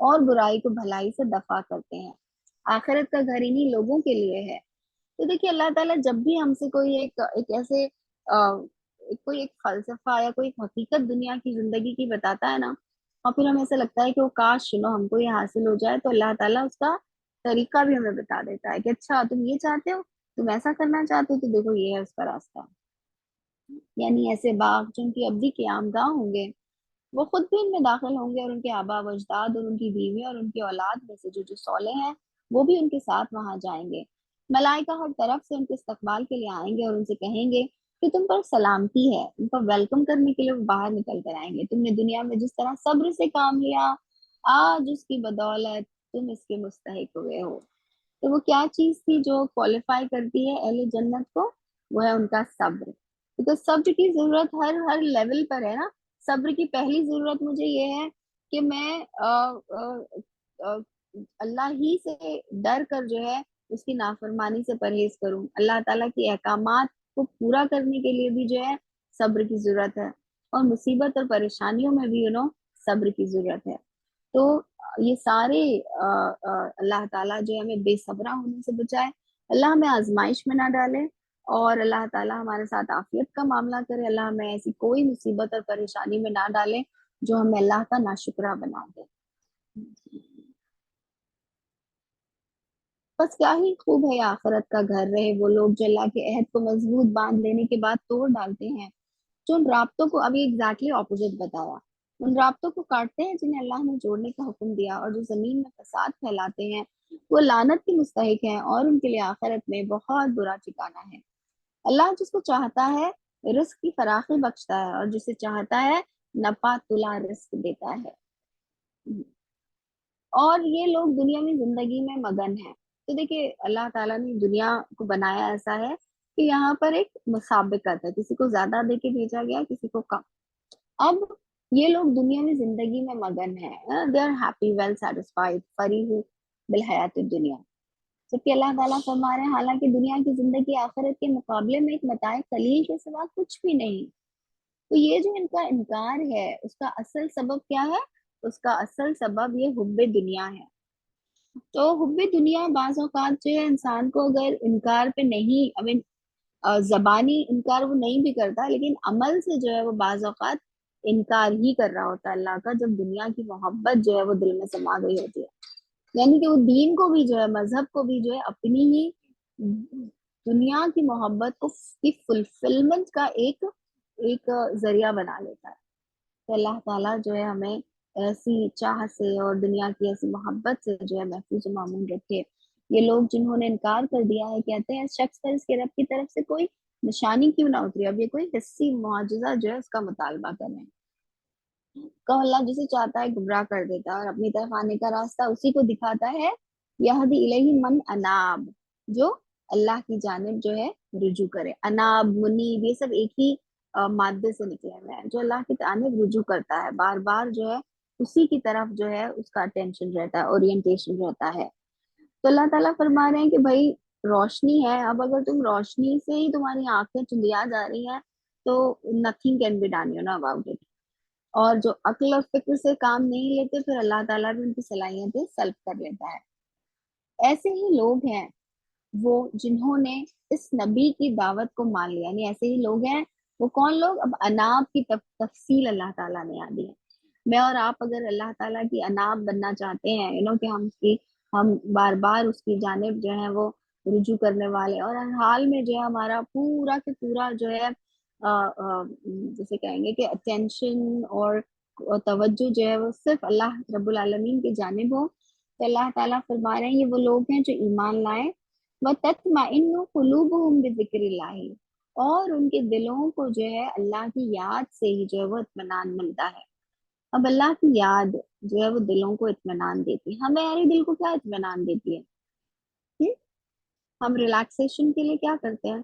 اور برائی کو بھلائی سے دفع کرتے ہیں. آخرت کا گھر انہی لوگوں کے لیے ہے. تو دیکھیے اللہ تعالیٰ جب بھی ہم سے کوئی ایک ایسے کوئی ایک فلسفہ یا کوئی ایک حقیقت دنیا کی زندگی کی بتاتا ہے نا، اور پھر ہمیں ایسا لگتا ہے کہ وہ کاش ہم کو یہ حاصل ہو جائے، تو اللہ تعالیٰ اس کا طریقہ بھی ہمیں بتا دیتا ہے کہ اچھا تم یہ چاہتے ہو، تم ایسا کرنا چاہتے ہو، تو دیکھو یہ ہے اس کا راستہ. یعنی ایسے باغ جن کی ابدی قیامگاہ ہوں گے، وہ خود بھی ان میں داخل ہوں گے، اور ان کے آبا و اجداد اور ان کی بیوی اور ان کی اولاد میں سے جو صالح ہیں وہ بھی ان کے ساتھ وہاں جائیں گے. ملائکہ ہر طرف سے ان کے استقبال کے لیے آئیں گے اور ان سے کہیں گے کہ تم پر سلامتی ہے. ان کو ویلکم کرنے کے لیے وہ باہر نکل کر آئیں گے. تم نے دنیا میں جس طرح صبر سے کام لیا، آج اس کی بدولت تم اس کے مستحق ہوئے ہو. تو وہ کیا چیز تھی جو کوالیفائی کرتی ہے اہل جنت کو؟ وہ ہے ان کا صبر. تو صبر کی ضرورت ہر ہر لیول پر ہے نا. صبر کی پہلی ضرورت مجھے یہ ہے کہ میں اللہ ہی سے ڈر کر جو ہے اس کی نافرمانی سے پرہیز کروں. اللہ تعالیٰ کے احکامات کو پورا کرنے کے لیے بھی جو ہے صبر کی ضرورت ہے، اور مصیبت اور پریشانیوں میں بھی صبر کی ضرورت ہے. تو یہ سارے اللہ تعالیٰ جو ہے ہمیں بے صبرہ ہونے سے بچائے، اللہ ہمیں آزمائش میں نہ ڈالے، اور اللہ تعالیٰ ہمارے ساتھ عافیت کا معاملہ کرے. اللہ ہمیں ایسی کوئی مصیبت اور پریشانی میں نہ ڈالے جو ہمیں اللہ کا ناشکرہ بنا دے. بس کیا ہی خوب ہے آخرت کا گھر رہے وہ لوگ جو اللہ کے عہد کو مضبوط باندھ لینے کے بعد توڑ ڈالتے ہیں، جو ان رابطوں کو ابھی ایگزیکٹلی اپوزٹ بتایا، ان رابطوں کو کاٹتے ہیں جنہیں اللہ نے جوڑنے کا حکم دیا، اور جو زمین میں فساد پھیلاتے ہیں وہ لعنت کے مستحق ہیں، اور ان کے لیے آخرت میں بہت برا ٹھکانہ ہے. اللہ جس کو چاہتا ہے رزق کی فراخی بخشتا ہے، اور جسے چاہتا ہے نپا تلا رزق دیتا ہے. اور یہ لوگ دنیا میں زندگی میں مگن ہیں. تو دیکھیے اللہ تعالیٰ نے دنیا کو بنایا ایسا ہے کہ یہاں پر ایک مسابقت ہے، کسی کو زیادہ دے کے بھیجا گیا، کسی کو کم. اب یہ لوگ دنیا میں زندگی میں مگن ہیں، they are happy well satisfied فریح بالحیات الدنیا. جبکہ اللہ تعالیٰ فرما رہے ہیں حالانکہ دنیا کی زندگی آخرت کے مقابلے میں ایک متاع قلیل کے سوا کچھ بھی نہیں. تو یہ جو ان کا انکار ہے اس کا اصل سبب کیا ہے؟ اس کا اصل سبب یہ حب دنیا ہے. تو حب دنیا بعض اوقات جو ہے انسان کو اگر انکار پہ نہیں زبانی انکار وہ نہیں بھی کرتا، لیکن عمل سے جو ہے وہ بعض اوقات انکار ہی کر رہا ہوتا ہے اللہ کا، جب دنیا کی محبت جو ہے وہ دل میں سما گئی ہوتی ہے. یعنی کہ وہ دین کو بھی جو ہے مذہب کو بھی جو ہے اپنی ہی دنیا کی محبت کو کی فلفلمنٹ کا ایک ذریعہ بنا لیتا ہے. تو اللہ تعالیٰ جو ہے ہمیں ایسی چاہ سے اور دنیا کی ایسی محبت سے جو ہے محفوظ و معمون رکھے. یہ لوگ جنہوں نے انکار کر دیا ہے کہتے ہیں اس شخص پر اس کے رب کی طرف سے کوئی نشانی کیوں نہ اتری، اب یہ کوئی حسی معجزہ جو ہے اس کا مطالبہ کریں. کہ اللہ جسے چاہتا ہے گمراہ کر دیتا ہے اور اپنی طرف آنے کا راستہ اسی کو دکھاتا ہے. یہدی الیہ من اناب، جو اللہ کی جانب جو ہے رجوع کرے. اناب منیب یہ سب ایک ہی مادے سے نکلے ہوئے ہیں، جو اللہ کی جانب رجوع کرتا ہے، بار بار جو ہے اسی کی طرف جو ہے اس کا اٹینشن رہتا ہے، اورینٹیشن رہتا ہے. تو اللہ تعالیٰ فرما رہے ہیں کہ بھائی روشنی ہے، اب اگر تم روشنی سے ہی تمہاری آنکھیں چندیا جا رہی ہیں تو nothing can be done about it. اور جو عقل اور فکر سے کام نہیں لیتے پھر اللہ تعالیٰ بھی ان کی صلاحیتیں سلب کر لیتا ہے. ایسے ہی لوگ ہیں وہ جنہوں نے اس نبی کی دعوت کو مان لیا، یعنی ایسے ہی لوگ ہیں. وہ کون لوگ؟ اب اناب کی تفصیل اللہ تعالیٰ نے یاد دی ہے. میں اور آپ اگر اللہ تعالیٰ کی اناب بننا چاہتے ہیں کہ ہم بار بار اس کی جانب جو ہے وہ رجوع کرنے والے، اور ہر حال میں جو ہے ہمارا پورا کے پورا جو ہے جیسے کہیں گے کہ اٹینشن اور توجہ جو ہے وہ صرف اللہ رب العالمین کی جانب ہو، تو اللہ تعالیٰ فرما رہے ہیں یہ وہ لوگ ہیں جو ایمان لائیں. وَتَطْمَئِنُّ قُلُوبُهُمْ بِذِكْرِ اللَّهِ، اور ان کے دلوں کو جو ہے اللہ کی یاد سے ہی جو ہے وہ اطمینان ملتا ہے. اب اللہ کی یاد جو ہے وہ دلوں کو اطمینان دیتی ہے. ہمیں یعنی دل کو کیا اطمینان دیتی ہے؟ ہم ریلیکسیشن کے لیے کیا کرتے ہیں؟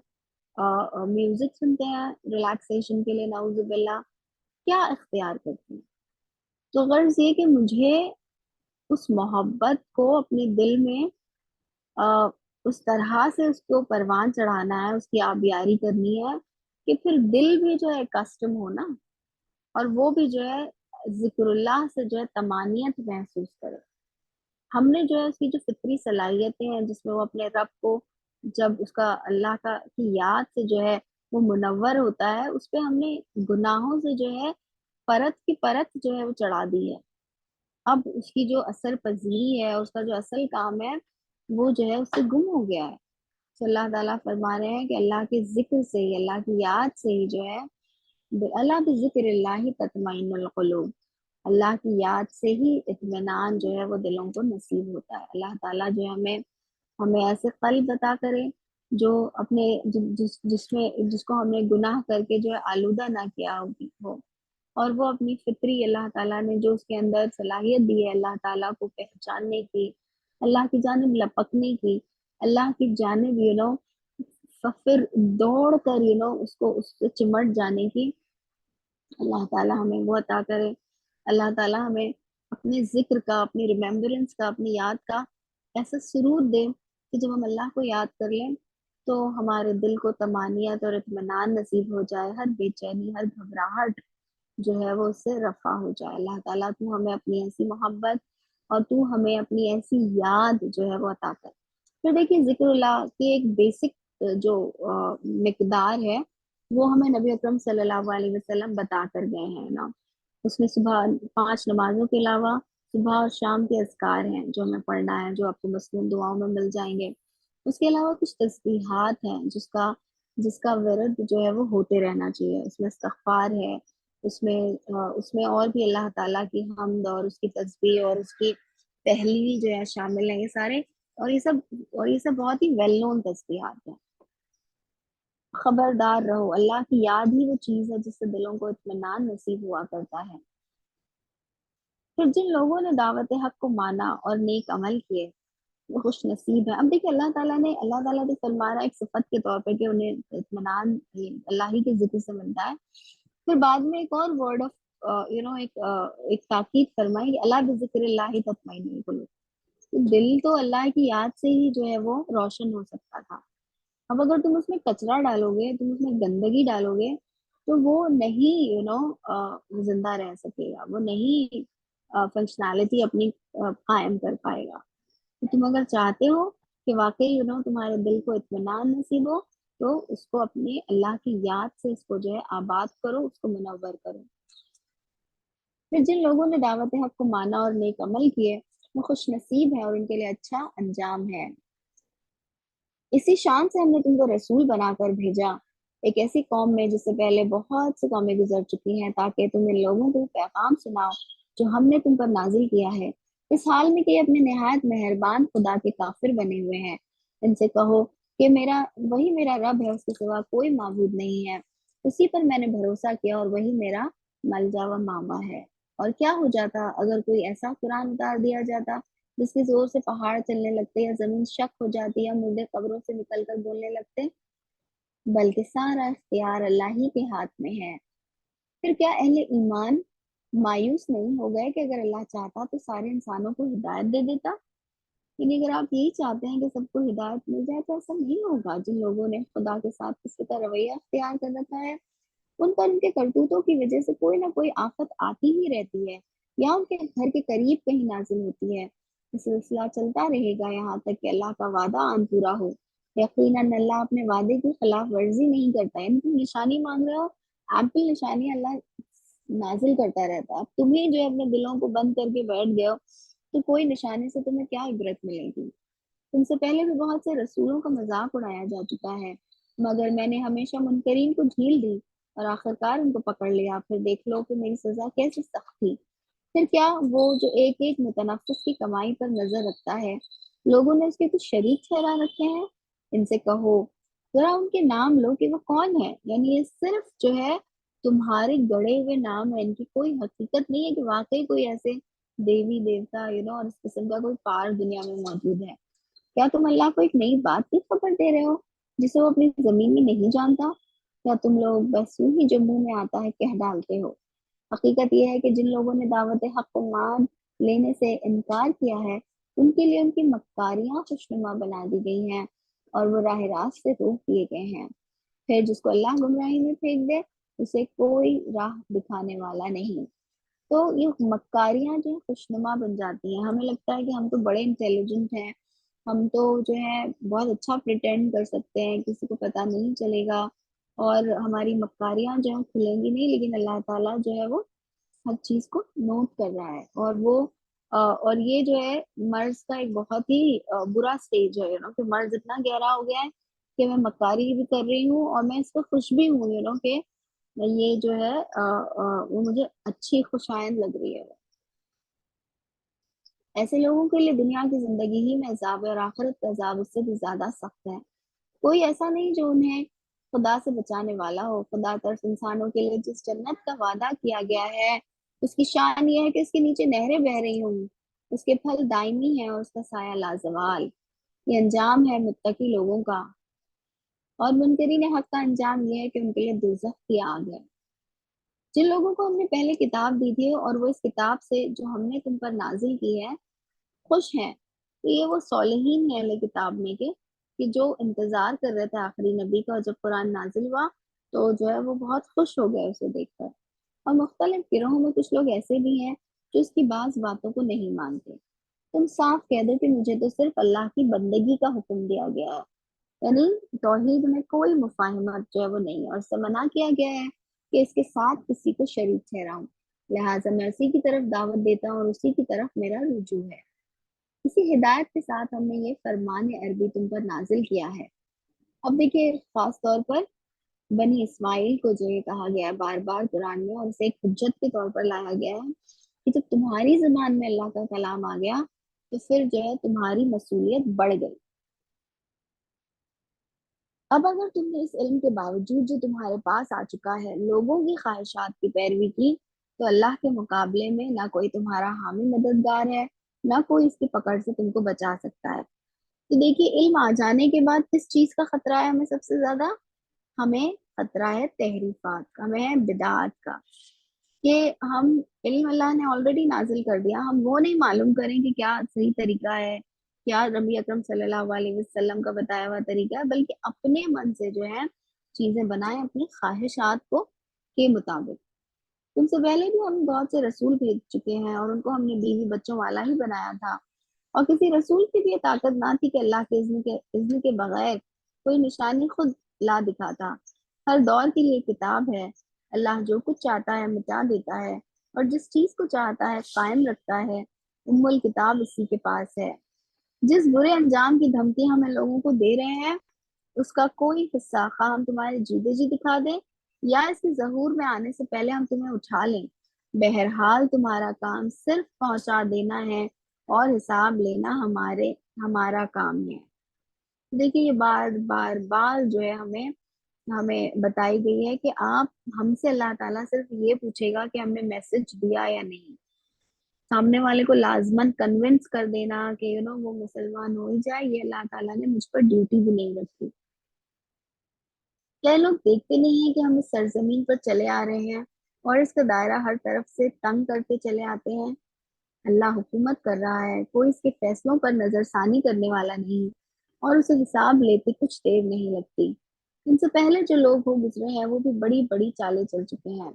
میوزک سنتے ہیں ریلیکسیشن کے لیے، نعوذ باللہ. کیا اختیار کرتے ہیں؟ تو غرض یہ کہ مجھے اس محبت کو اپنے دل میں اس طرح سے اس کو پروان چڑھانا ہے، اس کی آبیاری کرنی ہے کہ پھر دل بھی جو ہے کسٹم ہونا، اور وہ بھی جو ہے ذکر اللہ سے جو ہے طمانینت محسوس کرے. ہم نے جو ہے اس کی جو فطری صلاحیتیں ہیں جس میں وہ اپنے رب کو جب اس کا اللہ کا کی یاد سے جو ہے وہ منور ہوتا ہے، اس پہ ہم نے گناہوں سے جو ہے پرت کی پرت جو ہے وہ چڑھا دی ہے. اب اس کی جو اثر پذیری ہے، اس کا جو اصل کام ہے وہ جو ہے اس سے گم ہو گیا ہے. تو اللہ تعالیٰ فرما رہے ہیں کہ اللہ کے ذکر سے ہی، اللہ کی یاد سے ہی جو ہے اللہ بذکر اللہ تطمئن القلوب، اللہ کی یاد سے ہی اطمینان جو ہے وہ دلوں کو نصیب ہوتا ہے. اللہ تعالیٰ جو ہے ہمیں ایسے قلب عطا کرے جو اپنے جس کو ہم نے گناہ کر کے جو ہے آلودہ نہ کیا ہو، اور وہ اپنی فطری اللہ تعالیٰ نے جو اس کے اندر صلاحیت دی ہے اللہ تعالیٰ کو پہچاننے کی، اللہ کی جانب لپکنے کی، اللہ کی جانب پھر دوڑ کر اس کو اس سے چمٹ جانے کی، اللہ تعالیٰ ہمیں وہ عطا کرے. اللہ تعالیٰ ہمیں اپنے ذکر کا، اپنی ریممبرنس کا، اپنی یاد کا ایسا سرور دے کہ جب ہم اللہ کو یاد کر لیں تو ہمارے دل کو طمانینت اور اطمینان نصیب ہو جائے، ہر بے چینی، ہر گھبراہٹ جو ہے وہ اس سے رفع ہو جائے. اللہ تعالیٰ تو ہمیں اپنی ایسی محبت اور تو ہمیں اپنی ایسی یاد جو ہے وہ عطا کر. پھر دیکھیے ذکر اللہ کی ایک بیسک جو مقدار ہے وہ ہمیں نبی اکرم صلی اللہ علیہ وسلم بتا کر گئے ہیں نا. اس میں صبح 5 نمازوں کے علاوہ صبح اور شام کے اذکار ہیں جو ہمیں پڑھنا ہے، جو آپ کو مصنون دعاؤں میں مل جائیں گے. اس کے علاوہ کچھ تسبیحات ہیں جس کا ورد جو ہے وہ ہوتے رہنا چاہیے. اس میں استغفار ہے، اس میں اور بھی اللہ تعالیٰ کی حمد اور اس کی تسبیح اور اس کی تحلیل جو ہے شامل ہیں. یہ سارے اور یہ سب بہت ہی ویل نون تسبیحات ہیں. خبردار رہو، اللہ کی یاد ہی وہ چیز ہے جس سے دلوں کو اطمینان نصیب ہوا کرتا ہے. پھر جن لوگوں نے دعوت حق کو مانا اور نیک عمل کیے وہ خوش نصیب ہے. اب دیکھیں اللہ تعالیٰ تو فرما رہا ہے ایک صفت کے طور پہ کہ انہیں اطمینان اللہ ہی کے ذکر سے ملتا ہے. پھر بعد میں ایک اور ورڈ آف ایک تاکید فرمائی، اللہ بذکر اللہ تطمئن القلوب. دل تو اللہ کی یاد سے ہی جو ہے وہ روشن ہو سکتا تھا. اب اگر تم اس میں کچرا ڈالو گے، تم اس میں گندگی ڈالو گے تو وہ نہیں زندہ رہ سکے گا، وہ نہیں فنکشنالٹی اپنی قائم کر پائے گا. تم اگر چاہتے ہو کہ واقعی تمہارے دل کو اطمینان نصیب ہو تو اس کو اپنے اللہ کی یاد سے اس کو جو ہے آباد کرو، اس کو منور کرو. پھر جن لوگوں نے دعوت حق کو مانا اور نیک عمل کیے وہ خوش نصیب ہے اور ان کے لیے اچھا انجام ہے. اسی شان سے ہم نے تم کو رسول بنا کر بھیجا ایک ایسی قوم میں جس سے پہلے بہت سی قومیں گزر چکی ہیں، تاکہ تم ان لوگوں کو پیغام سناؤ جو ہم نے تم پر نازل کیا ہے، اس حال میں کہ یہ اپنے نہایت مہربان خدا کے کافر بنے ہوئے ہیں. ان سے کہو کہ وہی میرا رب ہے، اس کے سوا کوئی معبود نہیں ہے، اسی پر میں نے بھروسہ کیا اور وہی میرا ملجا و ماوا ہے. اور کیا ہو جاتا اگر کوئی ایسا قرآن اتار دیا جاتا جس کے زور سے پہاڑ چلنے لگتے یا زمین شک ہو جاتی یا مردے قبروں سے نکل کر بولنے لگتے. بلکہ سارا اختیار اللہ ہی کے ہاتھ میں ہے. پھر کیا اہل ایمان مایوس نہیں ہو گئے کہ اگر اللہ چاہتا تو سارے انسانوں کو ہدایت دے دیتا؟ یعنی اگر آپ یہی چاہتے ہیں کہ سب کو ہدایت مل جائے تو ایسا نہیں ہوگا۔ جن لوگوں نے خدا کے ساتھ کسی کا رویہ اختیار کر رکھا ہے، ان پر ان کے کرتوتوں کی وجہ سے کوئی نہ کوئی آفت آتی ہی رہتی ہے، یا ان کے گھر کے قریب کہیں نازل ہوتی ہے۔ یہ سلسلہ چلتا رہے گا یہاں تک کہ اللہ کا وعدہ آن پورا ہو۔ یقیناً اللہ اپنے وعدے کی خلاف ورزی نہیں کرتا۔ یعنی تم نشانی مانگ رہے ہو، ایمپل نشانی اللہ نازل کرتا رہتا ہے۔ اب تمہیں جو ہے اپنے دلوں کو بند کر کے بیٹھ گئے ہو، تو کوئی نشانی سے تمہیں کیا عبرت ملے گی؟ تم سے پہلے بھی بہت سے رسولوں کا مذاق اڑایا جا چکا ہے، مگر میں نے ہمیشہ منکرین کو ڈھیل دی اور آخرکار ان کو پکڑ لیا۔ پھر دیکھ لو کہ میری سزا کیسی سخت تھی۔ پھر کیا وہ جو ایک ایک متنفس کی کمائی پر نظر رکھتا ہے، لوگوں نے اس کے کچھ شریک ٹھہرا رکھے ہیں؟ ان سے کہو ذرا ان کے نام لو کہ وہ کون ہے۔ یعنی یہ صرف جو ہے تمہارے گڑے ہوئے نام ہے، ان کی کوئی حقیقت نہیں ہے کہ واقعی کوئی ایسے دیوی دیوتا اور اس قسم کا کوئی پار دنیا میں موجود ہے۔ کیا تم اللہ کو ایک نئی بات کی خبر دے رہے ہو جسے وہ اپنی زمین میں نہیں جانتا؟ یا تم لوگ بس یوں ہی جو منہ میں آتا ہے کہہ ڈالتے ہو؟ حقیقت یہ ہے کہ جن لوگوں نے دعوت حق و مان لینے سے انکار کیا ہے، ان کے لیے ان کی مکاریاں خوشنما بنا دی گئی ہیں اور وہ راہ راست سے روک دیے گئے ہیں۔ پھر جس کو اللہ گمراہی میں پھینک دے، اسے کوئی راہ دکھانے والا نہیں۔ تو یہ مکاریاں جو ہیں خوشنما بن جاتی ہیں۔ ہمیں لگتا ہے کہ ہم تو بڑے انٹیلیجنٹ ہیں، ہم تو جو ہے بہت اچھا پریٹینڈ کر سکتے ہیں، کسی کو پتہ نہیں چلے گا اور ہماری مکاریاں جو ہیں کھلیں گی نہیں، لیکن اللہ تعالیٰ جو ہے وہ ہر چیز کو نوٹ کر رہا ہے۔ اور وہ اور یہ جو ہے مرض کا ایک بہت ہی برا سٹیج ہے، کہ مرض اتنا گہرا ہو گیا ہے کہ میں مکاری بھی کر رہی ہوں اور میں اس پہ خوش بھی ہوں، کہ یہ جو ہے وہ مجھے اچھی خوشائند لگ رہی ہے۔ ایسے لوگوں کے لیے دنیا کی زندگی ہی میں عذاب ہے، اور آخرت کا عذاب اس سے بھی زیادہ سخت ہے۔ کوئی ایسا نہیں جو انہیں خدا سے بچانے والا ہو۔ خدا طرف انسانوں کے لیے جس جنت کا وعدہ کیا گیا ہے، اس کی شان یہ ہے کہ اس کے نیچے نہریں بہ رہی ہوں، اس کے پھل دائمی ہیں اور اس کا سایہ لازوال۔ یہ انجام ہے متقی لوگوں کا، اور منکرین حق کا انجام یہ ہے کہ ان کے لیے دوزخ کی آگ ہے۔ جن لوگوں کو ہم نے پہلے کتاب دی تھی اور وہ اس کتاب سے جو ہم نے تم پر نازل کی ہے خوش ہیں، تو یہ وہ صالحین ہیں اہل کتاب میں کے، کہ جو انتظار کر رہے تھے آخری نبی کا، اور جب قرآن نازل ہوا تو جو ہے وہ بہت خوش ہو گئے اسے دیکھ کر۔ اور مختلف گروہوں میں کچھ لوگ ایسے بھی ہیں جو اس کی بعض باتوں کو نہیں مانتے۔ تم صاف کہہ دو کہ مجھے تو صرف اللہ کی بندگی کا حکم دیا گیا ہے، یعنی توحید میں کوئی مفاہمت جو ہے وہ نہیں ہے، اور اس سے منع کیا گیا ہے کہ اس کے ساتھ کسی کو شریک ٹھہراؤں، لہٰذا میں اسی کی طرف دعوت دیتا ہوں اور اسی کی طرف میرا رجوع ہے۔ اسی ہدایت کے ساتھ ہم نے یہ فرمان عربی تم پر نازل کیا ہے۔ اب دیکھیے خاص طور پر بنی اسماعیل کو جو یہ کہا گیا ہے بار بار قرآن میں، اور اسے ایک حجت کے طور پر لایا گیا ہے کہ جب تمہاری زبان میں اللہ کا کلام آ گیا تو پھر جو ہے تمہاری مسئولیت بڑھ گئی۔ اب اگر تم نے اس علم کے باوجود جو تمہارے پاس آ چکا ہے لوگوں کی خواہشات کی پیروی کی، تو اللہ کے مقابلے میں نہ کوئی تمہارا حامی مددگار ہے، نہ کوئی اس کی پکڑ سے تم کو بچا سکتا ہے۔ تو دیکھیے علم آ جانے کے بعد کس چیز کا خطرہ ہے ہمیں سب سے زیادہ؟ ہمیں خطرہ ہے تحریفات کا، ہمیں ہے بدعات کا، کہ ہم علم اللہ نے آلریڈی نازل کر دیا، ہم وہ نہیں معلوم کریں کہ کیا صحیح طریقہ ہے، کیا نبی اکرم صلی اللہ علیہ وسلم کا بتایا ہوا طریقہ ہے، بلکہ اپنے من سے جو ہے چیزیں بنائیں اپنی خواہشات کو کے مطابق۔ تم سے پہلے بھی ہم بہت سے رسول بھیج چکے ہیں اور ان کو ہم نے بیوی بچوں والا ہی بنایا تھا، اور کسی رسول کی بھی یہ طاقت نہ تھی کہ اللہ کے اذن کے بغیر کوئی نشانی خود لا دکھاتا۔ ہر دور کے لیے کتاب ہے، اللہ جو کچھ چاہتا ہے مٹا دیتا ہے، اور جس چیز کو چاہتا ہے قائم رکھتا ہے۔ ام الکتاب اسی کے پاس ہے۔ جس برے انجام کی دھمکی ہم ان لوگوں کو دے رہے ہیں، اس کا کوئی حصہ خواہ ہم تمہارے جیتے جی دکھا دیں یا اس کے ظہور میں آنے سے پہلے ہم تمہیں اٹھا لیں، بہرحال تمہارا کام صرف پہنچا دینا ہے اور حساب لینا ہمارا کام ہے۔ دیکھیے یہ بار بار بار جو ہے ہمیں ہمیں بتائی گئی ہے کہ آپ ہم سے اللہ تعالیٰ صرف یہ پوچھے گا کہ ہم نے میسج دیا یا نہیں۔ سامنے والے کو لازمن کنونس کر دینا کہ وہ مسلمان ہو ہی جائے، یہ اللہ تعالیٰ نے مجھ پر ڈیوٹی بھی نہیں رکھی۔ کیا لوگ دیکھتے نہیں ہیں کہ ہم اس سرزمین پر چلے آ رہے ہیں اور اس کا دائرہ ہر طرف سے تنگ کرتے چلے آتے ہیں۔ اللہ حکومت کر رہا ہے، کوئی اس کے فیصلوں پر نظر ثانی کرنے والا نہیں، اور اسے حساب لیتے کچھ دیر نہیں لگتی۔ ان سے پہلے جو لوگ ہو گزرے ہیں وہ بھی بڑی بڑی چالیں چل چکے ہیں،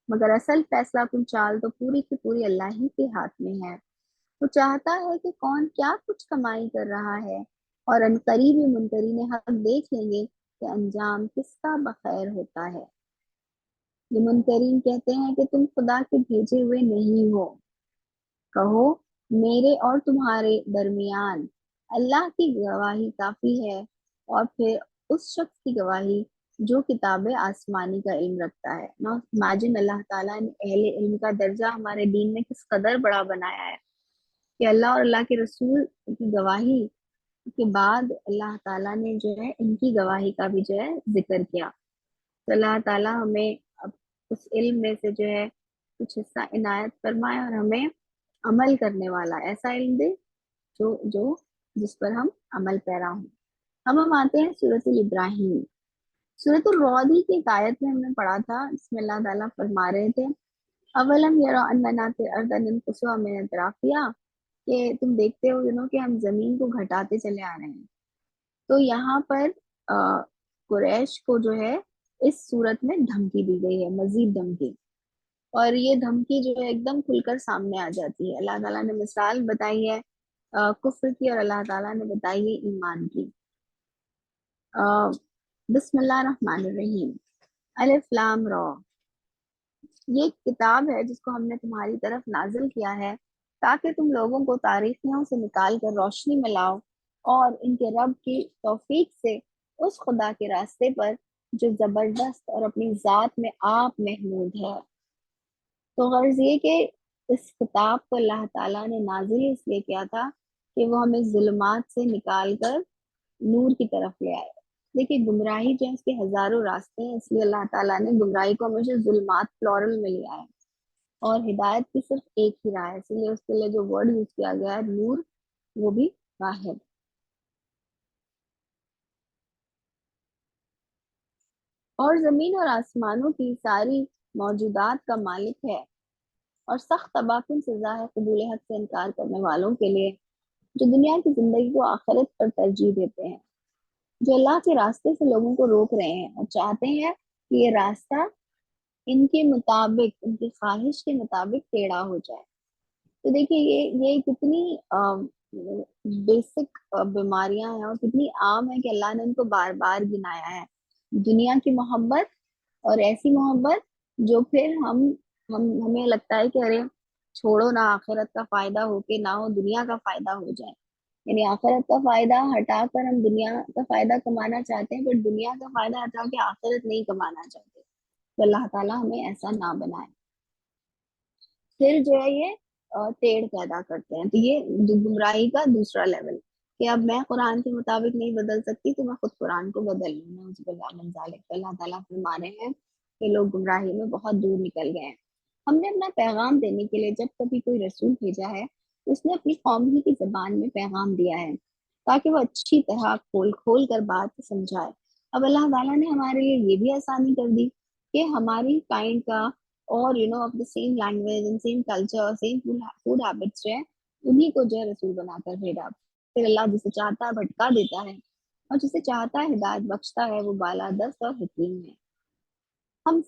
مگر اصل فیصلہ کن چال تو پوری کی پوری اللہ ہی کے ہاتھ میں ہے۔ وہ چاہتا ہے کہ کون کیا کچھ کمائی کر رہا ہے، اور عنقریب ہی منکرین حق دیکھ لیں گے کہ انجام کس کا بخیر ہوتا ہے۔ یہ منکرین کہتے ہیں کہ تم خدا کے بھیجے ہوئے نہیں ہو۔ کہو میرے اور تمہارے درمیان اللہ کی گواہی کافی ہے، اور پھر اس شخص کی گواہی جو کتاب آسمانی کا علم رکھتا ہے۔ نا امیجن اللہ تعالیٰ نے اہل علم کا درجہ ہمارے دین میں کس قدر بڑا بنایا ہے کہ اللہ اور اللہ کے رسول کی گواہی کے بعد اللہ تعالیٰ نے جو ہے ان کی گواہی کا بھی جو ہے ذکر کیا۔ تو اللہ تعالیٰ ہمیں اب اس علم میں سے جو ہے کچھ حصہ عنایت فرمائے، اور ہمیں عمل کرنے والا ایسا علم دے جو جس پر ہم عمل پیرا ہوں۔ ہم آتے ہیں سورۃ الابراہیم۔ سورۃ الرعد کی ایک آیت میں ہم نے پڑھا تھا، جس میں اللہ تعالیٰ فرما رہے تھے اولم یرا اننا ناتی الارض ننقصها من اطرافها، کہ تم دیکھتے ہو کہ ہم زمین کو گھٹاتے چلے آ رہے ہیں۔ تو یہاں پر قریش کو جو ہے اس صورت میں دھمکی دی گئی ہے، مزید دھمکی، اور یہ دھمکی جو ہے ایک دم کھل کر سامنے آ جاتی ہے۔ اللہ تعالیٰ نے مثال بتائی ہے کفر کی، اور اللہ تعالیٰ نے بتائی ہے ایمان کی۔ بسم اللہ الرحمن الرحیم، الف لام را، یہ ایک کتاب ہے جس کو ہم نے تمہاری طرف نازل کیا ہے تاکہ تم لوگوں کو تاریخیوں سے نکال کر روشنی میں لاؤ، اور ان کے رب کی توفیق سے اس خدا کے راستے پر جو زبردست اور اپنی ذات میں آپ محمود ہے۔ تو غرض یہ کہ اس کتاب کو اللہ تعالیٰ نے نازل اس لیے کیا تھا کہ وہ ہمیں ظلمات سے نکال کر نور کی طرف لے آئے۔ دیکھیے گمراہی جو ہے اس کے ہزاروں راستے ہیں، اس لیے اللہ تعالیٰ نے گمراہی کو ہمیشہ ظلمات پلورل میں لیا ہے، اور ہدایت کی صرف ایک ہی راہ ہے، اس لیے اس کے لیے جو ورڈ یوز کیا گیا ہے نور، وہ بھی واحد۔ اور زمین اور آسمانوں کی ساری موجودات کا مالک ہے، اور سخت تباکن سزا ہے قبول حق سے انکار کرنے والوں کے لیے جو دنیا کی زندگی کو آخرت پر ترجیح دیتے ہیں، جو اللہ کے راستے سے لوگوں کو روک رہے ہیں اور چاہتے ہیں کہ یہ راستہ ان کے مطابق، ان کی خواہش کے مطابق ٹیڑھا ہو جائے۔ تو دیکھیے یہ کتنی بیسک بیماریاں ہیں، اور کتنی عام ہے کہ اللہ نے ان کو بار بار گنایا ہے۔ دنیا کی محبت، اور ایسی محبت جو پھر ہمیں لگتا ہے کہ ارے چھوڑو نا، آخرت کا فائدہ ہو کے نہ ہو دنیا کا فائدہ ہو جائے، یعنی آخرت کا فائدہ ہٹا کر ہم دنیا کا فائدہ کمانا چاہتے ہیں، پر دنیا کا فائدہ ہٹا کے آخرت نہیں کمانا چاہتے۔ تو اللہ تعالیٰ ہمیں ایسا نہ بنائے۔ پھر جو ہے یہ ٹیڑھ پیدا کرتے ہیں، تو یہ گمراہی کا دوسرا لیول کہ اب میں قرآن کے مطابق نہیں بدل سکتی تو میں خود قرآن کو بدل لوں۔ نعوذ باللہ من ذالک۔ اللہ تعالیٰ فرما رہے ہیں کہ لوگ گمراہی میں بہت دور نکل گئے ہیں۔ ہم نے اپنا پیغام دینے کے لیے جب کبھی کوئی رسول بھیجا ہے، اس نے اپنی قوم ہی کی زبان میں پیغام دیا ہے تاکہ وہ اچھی طرح کھول کھول کر بات سمجھائے۔ اب اللہ تعالیٰ نے ہمارے لیے یہ بھی آسانی کر دی کہ ہماری کائنڈ کا اور of the same language and same culture اور سیم فوڈ ہیبٹس جو ہے انہیں کو جو ہے رسول بنا کر بھیجا۔ پھر اللہ جسے چاہتا ہے بھٹکا دیتا ہے، اور جسے چاہتا ہے ہدایت بخشتا ہے، وہ بالا دست اور حکیم ہے۔ ہم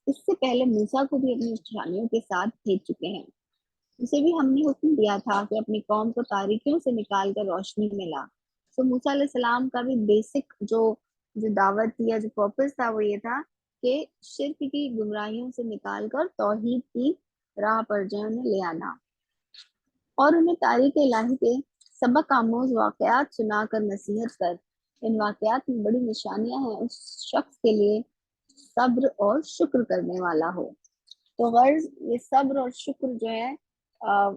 اس سے پہلے موسیٰ کو بھی اپنی نشانیوں کے ساتھ بھیج چکے ہیں، اسے بھی ہم نے حکم دیا تھا کہ اپنی قوم کو تاریکیوں سے نکال کر روشنی میں لا۔ تو موسیٰ علیہ السلام کا بھی بیسک جو دعوت تھی یا جو پرپس تھا وہ یہ تھا کہ شرک کی گمراہیوں سے نکال کر توحید کی راہ پر جو انہیں لے آنا، اور انہیں تاریخ الہی کے سبق آموز واقعات سنا کر نصیحت کر۔ ان واقعات میں بڑی نشانیاں ہیں اس شخص کے لیے صبر اور شکر کرنے والا ہو۔ تو غرض یہ صبر اور شکر جو ہے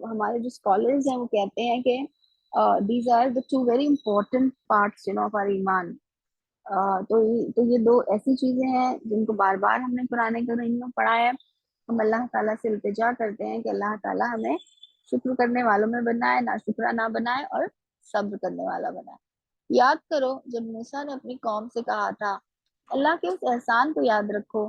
ہمارے جو اسکالرز ہیں وہ کہتے ہیں کہ these are the two very important parts of our ایمان۔ تو یہ دو ایسی چیزیں ہیں جن کو بار بار ہم نے قرآن کریم میں پڑھا ہے۔ ہم اللہ تعالیٰ سے التجا کرتے ہیں کہ اللہ تعالیٰ ہمیں شکر کرنے والوں میں بنائے، نا شکرہ نہ بنائے، اور صبر کرنے والا بنائے۔ یاد کرو جب موسیٰ نے اپنی قوم سے کہا تھا اللہ کے اس احسان کو یاد رکھو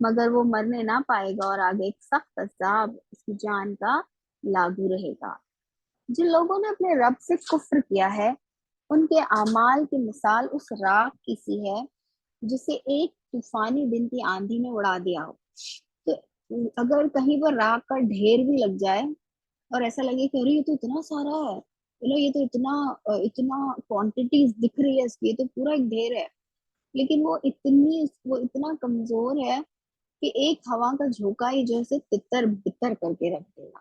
مگر وہ مرنے نہ پائے گا اور آگے ایک سخت عذاب اس کی جان کا لاگو رہے گا۔ جن لوگوں نے اپنے رب سے کفر کیا ہے ان کے اعمال کی مثال اس راکھ کی سی ہے جسے ایک طوفانی دن کی آندھی نے اڑا دیا ہو۔ تو اگر کہیں پر راکھ کا ڈھیر بھی لگ جائے اور ایسا لگے کہ ارے یہ تو اتنا سارا ہے، یہ تو اتنا کوانٹیٹیز دکھ رہی ہے اس کی، یہ تو پورا ایک ڈھیر ہے، لیکن وہ اتنا کمزور ہے کہ ایک ہوا کا جھونکا ہی جو اسے تتر بتر کر کے رکھ دے گا۔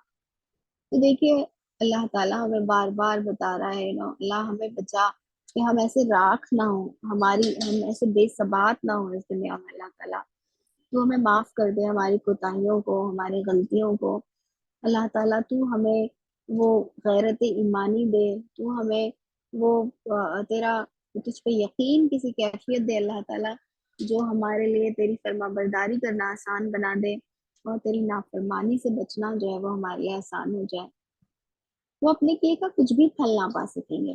تو دیکھیے اللہ تعالیٰ ہمیں بار بار بتا رہا ہے اللہ ہمیں بچا کہ ہم ایسے راکھ نہ ہوں، ہم ایسے بے ثبات نہ ہوں اس دنیا میں۔ اللہ تعالیٰ تو ہمیں معاف کر دے ہماری کوتاہیوں کو، ہماری غلطیوں کو۔ اللہ تعالیٰ تو ہمیں وہ غیرت ایمانی دے، تو ہمیں وہ تیرا تجھ پہ یقین کسی کیفیت دے اللہ تعالیٰ جو ہمارے لیے تیری فرما برداری کرنا آسان بنا دے، اور تیری نافرمانی سے بچنا جو ہے وہ ہمارے لیے آسان ہو جائے۔ وہ اپنے کیے کا کچھ بھی پھل نہ پا سکیں گے،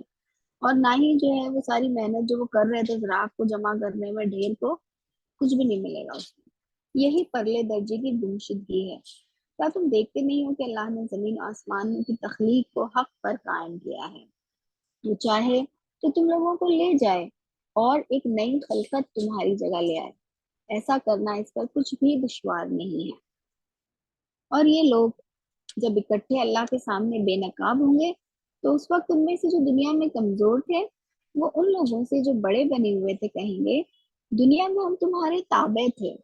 اور نہ ہی جو ہے وہ ساری محنت جو وہ کر رہے تھے راکھ کو جمع کرنے میں، ڈھیر کو، کچھ بھی نہیں ملے گا اس میں۔ یہی پرلے درجے کی گمشدگی ہے۔ کیا تم دیکھتے نہیں ہو کہ اللہ نے زمین و آسمان کی تخلیق کو حق پر قائم کیا ہے؟ وہ چاہے تو تم لوگوں کو لے جائے اور ایک نئی خلقت تمہاری جگہ لے آئے۔ ایسا کرنا اس پر کچھ بھی دشوار نہیں ہے۔ اور یہ لوگ جب اکٹھے اللہ کے سامنے بے نقاب ہوں گے تو اس وقت ان میں سے جو دنیا میں کمزور تھے وہ ان لوگوں سے جو بڑے بنے ہوئے تھے کہیں گے دنیا میں ہم تمہارے تابع تھے،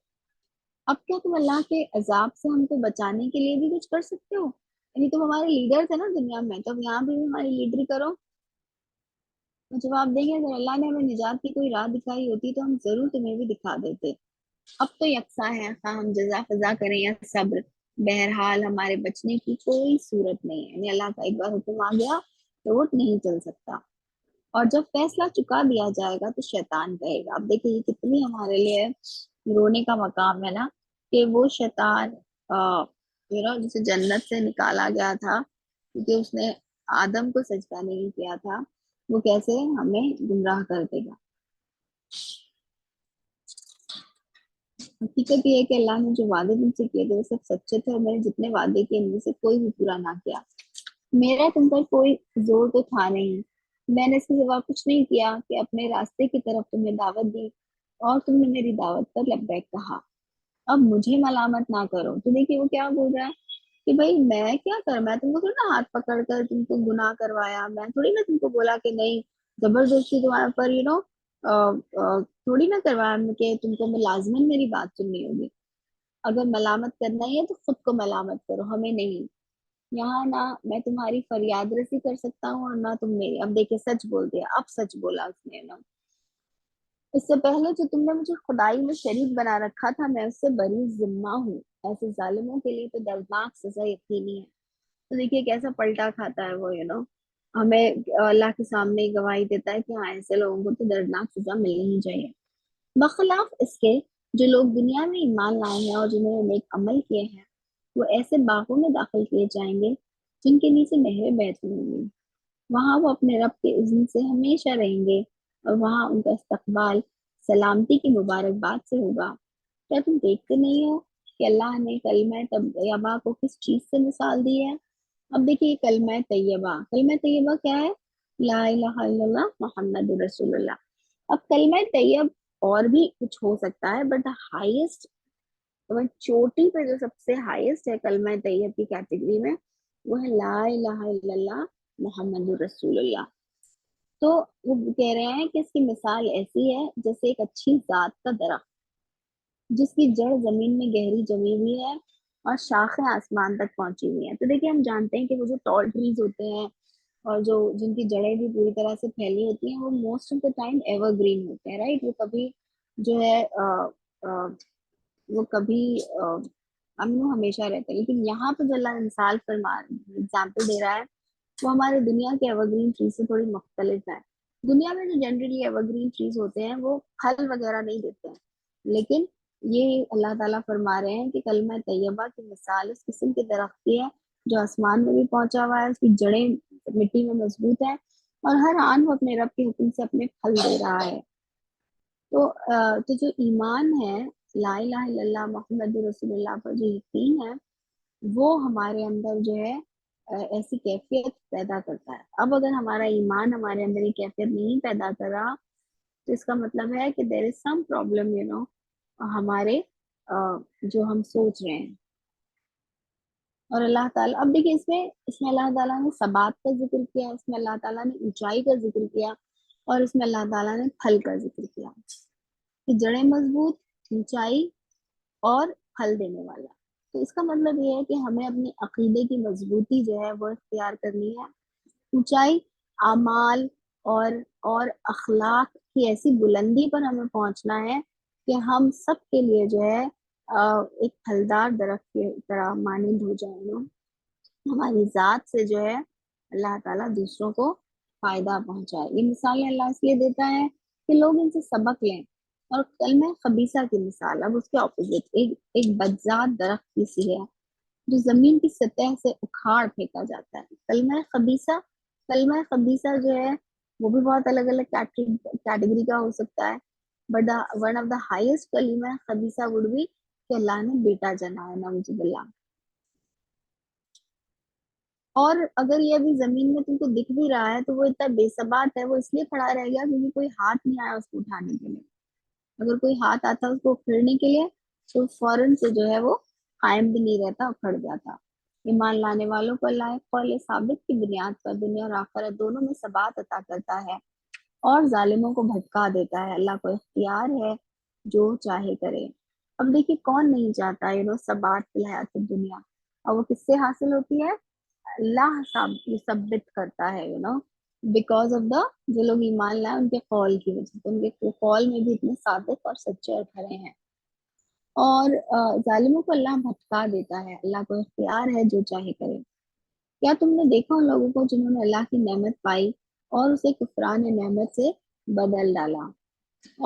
اب کیا تم اللہ کے عذاب سے ہم کو بچانے کے لیے بھی کچھ کر سکتے ہو؟ یعنی تم ہمارے لیڈر تھے نا دنیا میں، تو اب یہاں بھی ہماری لیڈری کرو۔ تو جواب دیں گے اگر اللہ نے ہمیں نجات کی کوئی راہ دکھائی ہوتی تو ہم ضرور تمہیں بھی دکھا دیتے۔ اب تو یکساں ہے، خواہ ہم جزا فضا کریں یا صبر، بہرحال ہمارے بچنے کی کوئی صورت نہیں ہے۔ یعنی اللہ کا ایک بار حکم آ گیا تو وہ نہیں چل سکتا، اور جب فیصلہ چکا دیا جائے گا تو شیطان کہے گا۔ اب دیکھیں یہ کتنی ہمارے لیے رونے کا مقام ہے نا، کہ وہ شیطان جسے جنت سے نکالا گیا تھا کیونکہ اس نے آدم کو سجدہ نہیں کیا تھا، وہ کیسے ہمیں گمراہ کر دے گا۔ حقیقت یہ ہے کہ اللہ نے جو وعدے تم سے کیے تھے وہ سب سچے تھے، اور میں نے جتنے وعدے کیے ان میں سے کوئی بھی پورا نہ کیا۔ میرا تم پر کوئی زور تو تھا نہیں، میں نے اس کے سوا کچھ نہیں کیا کہ اپنے راستے کی طرف تمہیں دعوت دی اور تم نے میری دعوت پر لبیک کہا۔ اب مجھے ملامت نہ کرو۔ تو دیکھیے وہ کیا بول رہا ہے کہ بھائی میں کیا کر، میں تم کو تھوڑی نا ہاتھ پکڑ کر تم کو گناہ کروایا، میں تھوڑی نا تم کو بولا کہ نہیں زبردستی تمہارے پر تھوڑی نہ کروایا کہ تم کو میں لازمن میری بات سننی ہوگی۔ اگر ملامت کرنا ہی ہے تو خود کو ملامت کرو، ہمیں نہیں۔ یہاں نہ میں تمہاری فریاد رسی کر سکتا ہوں اور نہ تم میری۔ اب دیکھیں سچ بول دیا، اب سچ بولا اس نے نا، اس سے پہلے جو تم نے مجھے خدائی میں شریک بنا رکھا تھا میں اس سے بری ذمہ ہوں۔ ایسے ظالموں کے لیے تو دردناک سزا یقینی ہے۔ تو دیکھیے کیسا پلٹا کھاتا ہے وہ ہمیں اللہ کے سامنے گواہی دیتا ہے کہ ہاں ایسے لوگوں کو تو دردناک سزا ملنی ہی چاہیے۔ بخلاف اس کے جو لوگ دنیا میں ایمان لائے ہیں اور جنہوں نے نیک عمل کیے ہیں وہ ایسے باغوں میں داخل کیے جائیں گے جن کے نیچے نہریں بہتی ہوں گی، وہاں وہ اپنے رب کے اذن سے ہمیشہ رہیں گے، اور وہاں ان کا استقبال سلامتی کی مبارکباد سے ہوگا۔ کیا تم دیکھتے نہیں ہو کہ اللہ نے کلمہ طیبہ کو کس چیز سے مثال دی ہے؟ اب دیکھیے کلمہ طیبہ کیا ہے؟ لا الہ الا اللہ محمد رسول اللہ۔ اب کلمہ طیب اور بھی کچھ ہو سکتا ہے، بٹ ہائیسٹ چوٹی پہ جو سب سے ہائیسٹ ہے کلمہ طیب کی کیٹیگری میں وہ ہے لا الہ الا اللہ محمد رسول اللہ۔ تو وہ کہہ رہے ہیں کہ اس کی مثال ایسی ہے جیسے ایک اچھی ذات کا درخت جس کی جڑ زمین میں گہری جمی ہوئی ہے اور شاخیں آسمان تک پہنچی ہوئی ہیں۔ تو دیکھیے ہم جانتے ہیں کہ وہ جو ٹال ٹریز ہوتے ہیں اور جن کی جڑیں بھی پوری طرح سے پھیلی ہوتی ہیں وہ most of the time ever green ہوتے ہیں، رائٹ؟ وہ کبھی جو ہے وہ کبھی امن ہمیشہ رہتے ہیں۔ لیکن یہاں پہ جو اللہ مثال اگزامپل دے رہا ہے وہ ہمارے دنیا کے ایور گرین ٹریز سے تھوڑی مختلف ہے۔ دنیا میں جو جنرلی ایور گرین ٹریز ہوتے ہیں وہ پھل وغیرہ نہیں دیتے ہیں، لیکن یہ اللہ تعالیٰ فرما رہے ہیں کہ کلمہ طیبہ کی مثال اس قسم کے درخت کی ہے جو آسمان میں بھی پہنچا ہوا ہے، اس کی جڑیں مٹی میں مضبوط ہیں اور ہر آن وہ اپنے رب کے حکم سے اپنے پھل دے رہا ہے۔ تو جو ایمان ہے لا الہ الا اللہ محمد رسول اللہ پر جو یقین ہے وہ ہمارے اندر جو ہے ایسی کیفیت پیدا کرتا ہے. اب اگر ہمارا ایمان ہمارے اندر یہ کیفیت نہیں پیدا کرا تو اس کا مطلب ہے کہ دیر از سم پرابلم ہمارے جو ہم سوچ رہے ہیں. اور اللہ تعالیٰ اب دیکھیں اس میں اللہ تعالیٰ نے ثبات کا ذکر کیا, اس میں اللہ تعالیٰ نے اونچائی کا ذکر کیا, اور اس میں اللہ تعالیٰ نے پھل کا ذکر کیا کہ جڑیں مضبوط, اونچائی اور پھل دینے والا. تو اس کا مطلب یہ ہے کہ ہمیں اپنے عقیدے کی مضبوطی جو ہے وہ اختیار کرنی ہے. اونچائی اعمال اور اخلاق کی ایسی بلندی پر ہمیں پہنچنا ہے کہ ہم سب کے لیے جو ہے ایک پھلدار درخت کی طرح مانند ہو جائیں گے. ہماری ذات سے جو ہے اللہ تعالیٰ دوسروں کو فائدہ پہنچائے. یہ مثالیں اللہ اس لیے دیتا ہے کہ لوگ ان سے سبق لیں. اور کلمہ خبیثہ کی مثال اب اس کے اپوزٹ ایک بدذات درخت کی سی ہے جو زمین کی سطح سے اکھاڑ پھینکا جاتا ہے. کلمہ خبیثہ جو ہے وہ بھی بہت الگ الگ کیٹیگری کا ہو سکتا ہے, but one of the highest کلمہ خبیثہ وڈ بی کہ اللہ نے بیٹا جنا ہے, نعوذ باللہ. اور اگر یہ ابھی زمین میں تم کو دکھ بھی رہا ہے تو وہ اتنا بے ثبات ہے, وہ اس لیے کھڑا رہ گیا کیونکہ کوئی ہاتھ نہیں آیا اس کو اٹھانے کے لیے. اگر کوئی ہاتھ آتا اس کو پھیرنے کے لیے تو فوراً سے جو ہے وہ قائم بھی نہیں رہتا, اکھڑ جاتا. ایمان لانے والوں کو اللہ قول ثابت کی بنیاد پر دنیا اور آخرت دونوں میں ثبات عطا کرتا ہے اور ظالموں کو بھٹکا دیتا ہے. اللہ کو اختیار ہے جو چاہے کرے. اب دیکھیے کون نہیں چاہتا ثبات فی الحیات دنیا, اور وہ کس سے حاصل ہوتی ہے؟ اللہ ثابت کرتا ہے بیکاز آف دا جو لوگ ایمان لائے ان کے قول کی وجہ سے, ان کے قول میں بھی اتنے صادق اور سچے اور کھڑے ہیں. اور ظالموں کو اللہ بھٹکا دیتا ہے, اللہ کو اختیار ہے جو چاہے کرے. کیا تم نے دیکھا ان لوگوں کو جنہوں نے اللہ کی نعمت پائی اور اسے کفران نعمت سے بدل ڈالا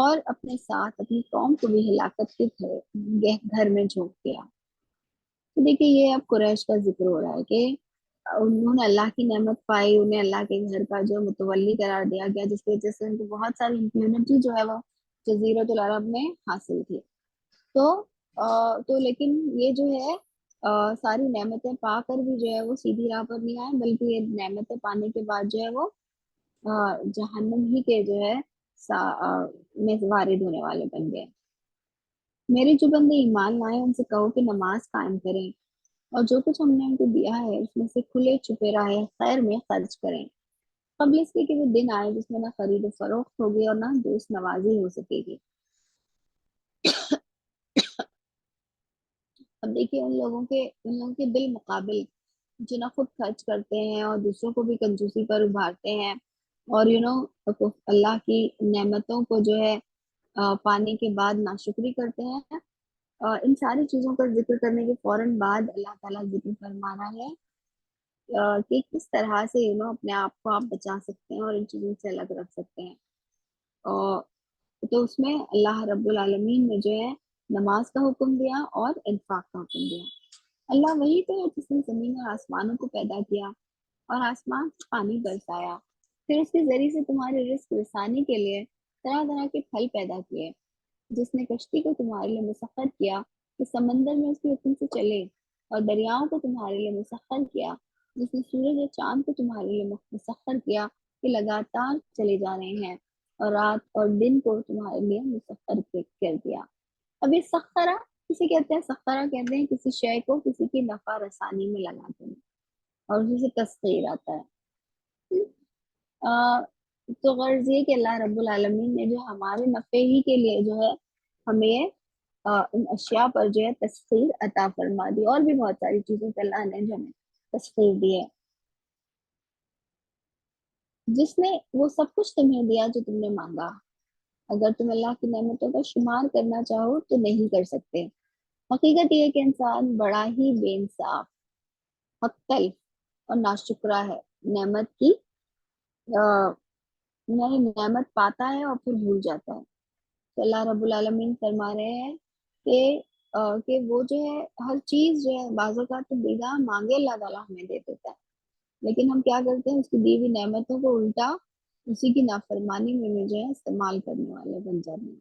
اور اپنے ساتھ اپنی قوم کو بھی ہلاکت کے گھر میں جھونک دیا. تو دیکھیے یہ اب قریش کا ذکر ہو رہا ہے کہ انہوں نے اللہ کی نعمت پائی, انہیں اللہ کے گھر کا جو متولی قرار دیا گیا جس کی وجہ سے ان کو بہت ساری امپیونٹی جو ہے وہ جزیرۃ العرب میں حاصل تھی. تو لیکن یہ جو ہے ساری نعمتیں پا کر بھی جو ہے وہ سیدھی راہ پر نہیں آئے, بلکہ یہ نعمتیں پانے کے بعد جو ہے وہ جہنم ہی کے جو ہے میں وارد ہونے والے بن گئے. میرے جو بندے ایمان لائے ان سے کہو کہ نماز قائم کریں اور جو کچھ ہم نے ان کو دیا ہے اس میں سے کھلے چھپے راہ خیر میں خرچ کریں, قبل اس کے کہ وہ دن آئے جس میں نہ خرید و فروخت ہوگی اور نہ دوست نوازی ہو سکے گی. اب دیکھیے ان لوگوں کے بالمقابل جو نہ خود خرچ کرتے ہیں اور دوسروں کو بھی کنجوسی پر ابھارتے ہیں اور اللہ کی نعمتوں کو جو ہے پانے کے بعد ناشکری کرتے ہیں, ان ساری چیزوں کا ذکر کرنے کے فوراً بعد اللہ تعالیٰ ذکر فرمانا ہے کہ کس طرح سے اپنے آپ کو آپ بچا سکتے ہیں اور ان چیزوں سے الگ رکھ سکتے ہیں. تو اس میں اللہ رب العالمین نے جو ہے نماز کا حکم دیا اور انفاق کا حکم دیا. اللہ وہی تو ہے جس نے زمین اور آسمانوں کو پیدا کیا اور آسمان سے پانی برسایا, پھر اس کے ذریعے سے تمہارے رزق رسانی کے لیے طرح طرح کے پھل پیدا کیے, جس نے کشتی کو تمہارے لیے مسخر کیا کہ سمندر میں اس کے حکم سے چلے, اور دریاؤں کو تمہارے لیے مسخر کیا جس نے سورج اور چاند کو تمہارے لیے مسخر کیا کہ لگاتار چلے جا رہے ہیں, اور رات اور دن کو تمہارے لیے مسخر کر دیا. اب یہ سخرہ کسی کہتے ہیں, سخرہ کہتے ہیں کسی شے کو کسی کی نفع رسانی میں لگا دینا, اور اسی سے تسخیر آتا ہے. تو غرض یہ کہ اللہ رب العالمین نے جو ہمارے نفع ہی کے لیے جو ہے ہمیں ان اشیاء پر جو ہے تسخیر عطا فرما دی, اور بھی بہت ساری چیزوں پہ اللہ نے جو ہمیں تسخیر دی ہے. جس نے وہ سب کچھ تمہیں دیا جو تم نے مانگا, اگر تم اللہ کی نعمتوں کا شمار کرنا چاہو تو نہیں کر سکتے. حقیقت یہ ہے کہ انسان بڑا ہی بے انصاف, مختلف اور ناشکرا ہے. نعمت کی نعمت پاتا ہے اور پھر بھول جاتا ہے. تو اللہ رب العالمین فرما رہے ہیں کہ وہ جو ہے ہر چیز جو ہے بعض اوقات تو بنا مانگے اللہ تعالیٰ ہمیں دے دیتا ہے, لیکن ہم کیا کرتے ہیں اس کی دی ہوئی نعمتوں کو الٹا اسی کی نافرمانی میں جو ہے استعمال کرنے والے بن جاتے ہیں.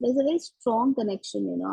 there's a very strong connection, you know।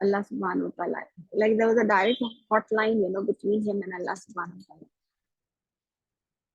Allah subhanahu wa ta'ala, like there was a direct hotline, you know, between him and Allah subhanahu wa ta'ala।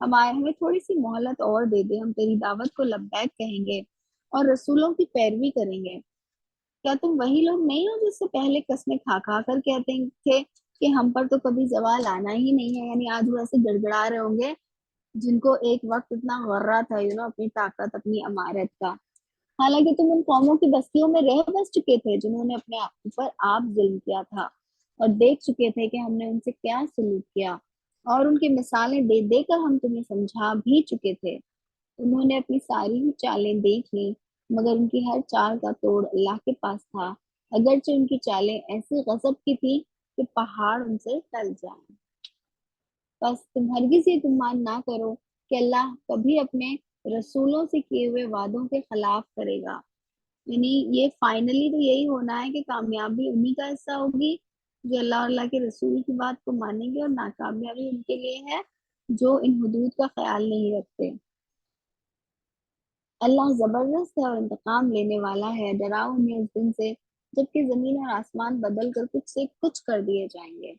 ہمیں تھوڑی سی مہلت اور دے دے، ہم تیری دعوت کو لبیک کہیں گے اور رسولوں کی پیروی کریں گے۔ کیا تم وہی لوگ نہیں ہو جس سے پہلے قسمیں کھا کھا کر کہتے تھے کہ ہم پر تو کبھی زوال آنا ہی نہیں ہے؟ یعنی آج وہ ایسے گڑگڑا رہے ہوں گے جن کو ایک وقت اتنا غرہ تھا اپنی طاقت، اپنی امارت کا، حالانکہ تم ان قوموں کی بستیوں میں رہ بس چکے تھے جنہوں نے اپنے اوپر آپ ظلم کیا تھا، اور دیکھ چکے تھے کہ ہم نے ان سے کیا سلوک کیا، اور ان کی مثالیں دے دے کر ہم تمہیں سمجھا بھی چکے تھے۔ انہوں نے اپنی ساری ہی چالیں دیکھ لیں، مگر ان کی ہر چال کا توڑ اللہ کے پاس تھا، اگرچہ ان کی چالیں ایسی غضب کی تھی کہ پہاڑ ان سے ٹل جائیں۔ بس تم ہرگز یہ گمان نہ کرو کہ اللہ کبھی اپنے رسولوں سے کیے ہوئے وعدوں کے خلاف کرے گا۔ یعنی یہ فائنلی تو یہی ہونا ہے کہ کامیابی انہی کا حصہ ہوگی جو اللہ اور اللہ کے رسول کی بات کو مانیں گے، اور ناکامیابی ان کے لیے ہے جو ان حدود کا خیال نہیں رکھتے۔ اللہ زبردست ہے اور انتقام لینے والا ہے، ڈراؤ انہیں اس دن سے جبکہ زمین اور آسمان بدل کر کچھ سے کچھ کر دیے جائیں گے،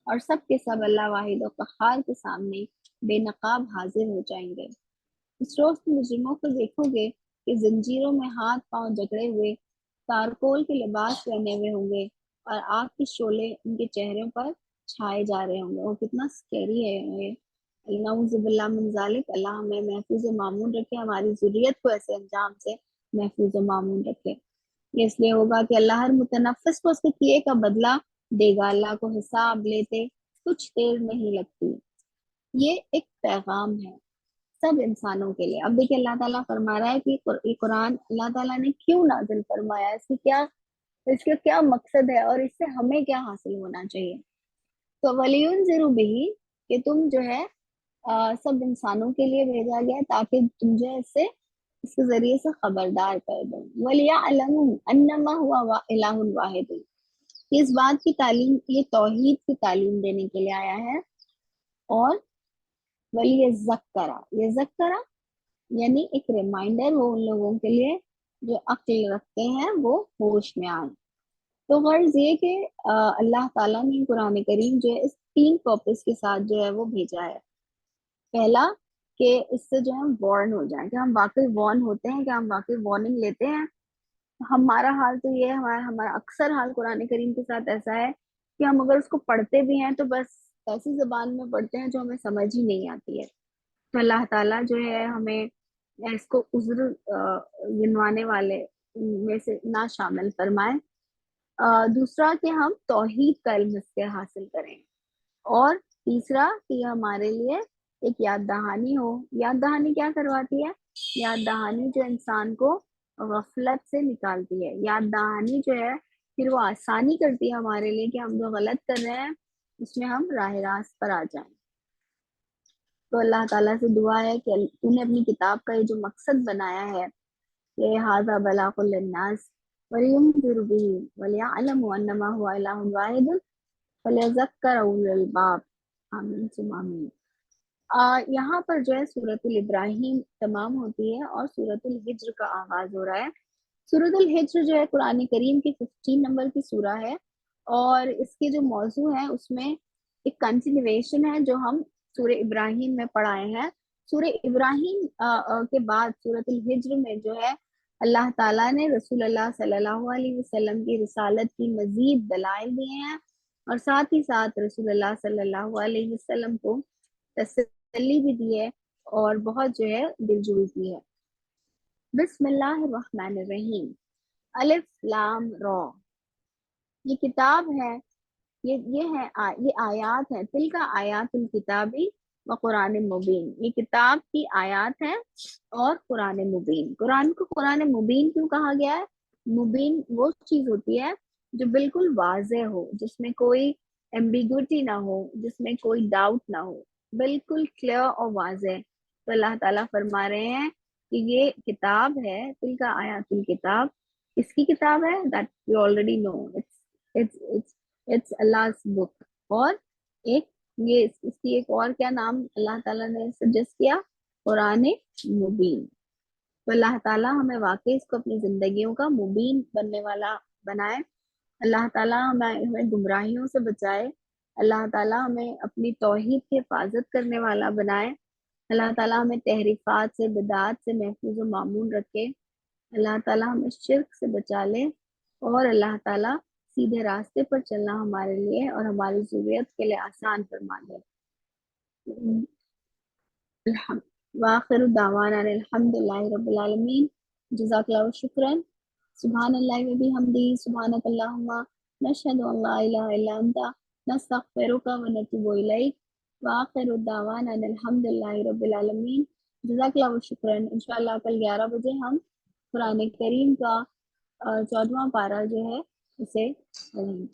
اور سب کے سب اللہ واحد و قہار کے سامنے بے نقاب حاضر ہو جائیں گے۔ اس روز تم مجرموں کو دیکھو گے کہ زنجیروں میں ہاتھ پاؤں جکڑے ہوئے، تارکول کے لباس پہنے ہوئے ہوں گے، اور آگ کے شعلے ان کے چہروں پر چھائے جا رہے ہوں گے۔ اور کتنا سکیری ہے یہ! نعوذ باللہ من ذالک، اللہ ہمیں محفوظ و معمون رکھے، ہماری ذریت کو ایسے انجام سے محفوظ و معمون رکھے۔ یہ اس لیے ہوگا کہ اللہ ہر متنفس کو اس کے کیے کا بدلہ دے گا، اللہ کو حساب لیتے کچھ دیر نہیں لگتی۔ یہ ایک پیغام ہے سب انسانوں کے لیے۔ اب دیکھیں اللہ تعالیٰ فرما رہا ہے کہ یہ قرآن اللہ تعالیٰ نے کیوں نازل فرمایا، اس کا کیا مقصد ہے، اور اس سے ہمیں کیا حاصل ہونا چاہیے۔ تو وَلِيُنذِرُوا بِهِ، کہ تم جو ہے سب انسانوں کے لیے بھیجا گیا تاکہ تم جو ہے اس کے ذریعے سے خبردار کر دو۔ وَلِيَعْلَمُوا أَنَّمَا هُوَ إِلَٰهٌ وَاحِدٌ، اس بات کی تعلیم، یہ توحید کی تعلیم دینے کے لیے آیا ہے۔ اور وَلِيَذَّكَّرَ، یذکرہ یعنی ایک ریمائنڈر ہو ان لوگوں کے لیے جو عقل رکھتے ہیں، وہ ہوش میں آئیں۔ تو غرض یہ کہ اللہ تعالیٰ نے قرآن کریم جو ہے اس 3 پرپس کے ساتھ جو ہے وہ بھیجا ہے۔ پہلا کہ اس سے جو ہم وارن ہو جائیں، کہ ہم واقعی وارن ہوتے ہیں، کہ ہم واقعی وارننگ لیتے ہیں۔ ہمارا حال تو یہ ہے، ہمارا اکثر حال قرآن کریم کے ساتھ ایسا ہے کہ ہم اگر اس کو پڑھتے بھی ہیں تو بس ایسی زبان میں پڑھتے ہیں جو ہمیں سمجھ ہی نہیں آتی ہے۔ تو اللہ تعالیٰ جو ہے ہمیں اس کو عذر گنوانے والے میں سے نہ شامل فرمائے۔ دوسرا کہ ہم توحید کا علم اس سے حاصل کریں، اور تیسرا کہ یہ ہمارے لیے ایک یاد دہانی ہو۔ یاد دہانی کیا کرواتی ہے؟ یاد دہانی جو انسان کو غفلت سے نکالتی ہے، یاد دہانی جو ہے پھر وہ آسانی کرتی ہے ہمارے لیے کہ ہم جو غلط کر رہے ہیں اس میں ہم راہ راست پر آ جائیں۔ تو اللہ تعالیٰ سے دعا ہے کہ تو نے اپنی کتاب کا یہ جو مقصد بنایا ہے کہ ھذا بلاغ للناس وَلِيُنذِرُوا بِهِ وَلِيَعْلَمُوا أَنَّمَا هُوَ إِلَٰهٌ وَاحِدٌ وَلِيَذَّكَّرَ أُولُو الْأَلْبَابِ۔ آمین ثم آمین۔ یہاں پر جو ہے سورۃ الابراہیم تمام ہوتی ہے اور سورۃ الحجر کا آغاز ہو رہا ہے۔ سورۃ الحجر جو ہے قرآن کریم کی 15 نمبر کی سورہ ہے، اور اس کے جو موضوع ہے اس میں ایک کنٹینویشن ہے جو ہم سورہ ابراہیم میں پڑھائے ہیں۔ سورہ ابراہیم کے بعد سورۃ الحجر میں جو ہے اللہ تعالیٰ نے رسول اللہ صلی اللہ علیہ وسلم کی رسالت کی مزید دلائل دیے ہیں، اور ساتھ ہی ساتھ رسول اللہ صلی اللہ علیہ وسلم کو تسلی بھی دی ہے اور بہت جو ہے دلجوئی کی ہے۔ بسم اللہ الرحمن الرحیم، الف لام را، یہ کتاب ہے، یہ آیات ہیں، تل کا آیات الکتابی و قرآن مبین، یہ کتاب کی آیات ہیں اور قرآن مبین۔ قرآن کو قرآن مبین کیوں کہا گیا ہے؟ مبین وہ چیز ہوتی ہے جو بالکل واضح ہو، جس میں کوئی ایمبیگوٹی نہ ہو، جس میں کوئی ڈاؤٹ نہ ہو، بالکل کلیئر اور واضح۔ تو اللہ تعالیٰ فرما رہے ہیں کہ یہ کتاب ہے، تل کا آیات الکتاب، اس کی کتاب ہے that we already know it's Allah's book۔ اور ایک یہ اس کی ایک اور کیا نام اللہ تعالیٰ نے سجیسٹ کیا؟ قرآن مبین۔ تو اللہ تعالیٰ ہمیں واقعی اس کو اپنی زندگیوں کا مبین بننے والا بنائے۔ اللہ تعالیٰ ہمیں گمراہیوں سے بچائے۔ اللہ تعالیٰ ہمیں اپنی توحید کی حفاظت کرنے والا بنائے۔ اللہ تعالیٰ ہمیں تحریفات سے، بدعات سے محفوظ و معمون رکھے، اللہ تعالیٰ ہمیں شرک سے بچا لے، اور اللہ تعالیٰ سیدھے راستے پر چلنا ہمارے لیے اور ہماری ضروریت کے لیے آسان فرما دے۔ وآخر دعوانا الحمد للہ رب العالمین۔ جزاک اللہ شکرا۔ سبحان اللہ و بحمدہ، سبحانک اللہم نشہد ان لا الہ الا انت نستغفرک و نتوب الیک، وآخر دعوانا الحمد للہ رب العالمین۔ جزاک اللہ شکرا۔ انشاءاللہ کل 11 بجے ہم قرآن کریم کا 14واں پارہ جو ہے اسے پڑھیں گے۔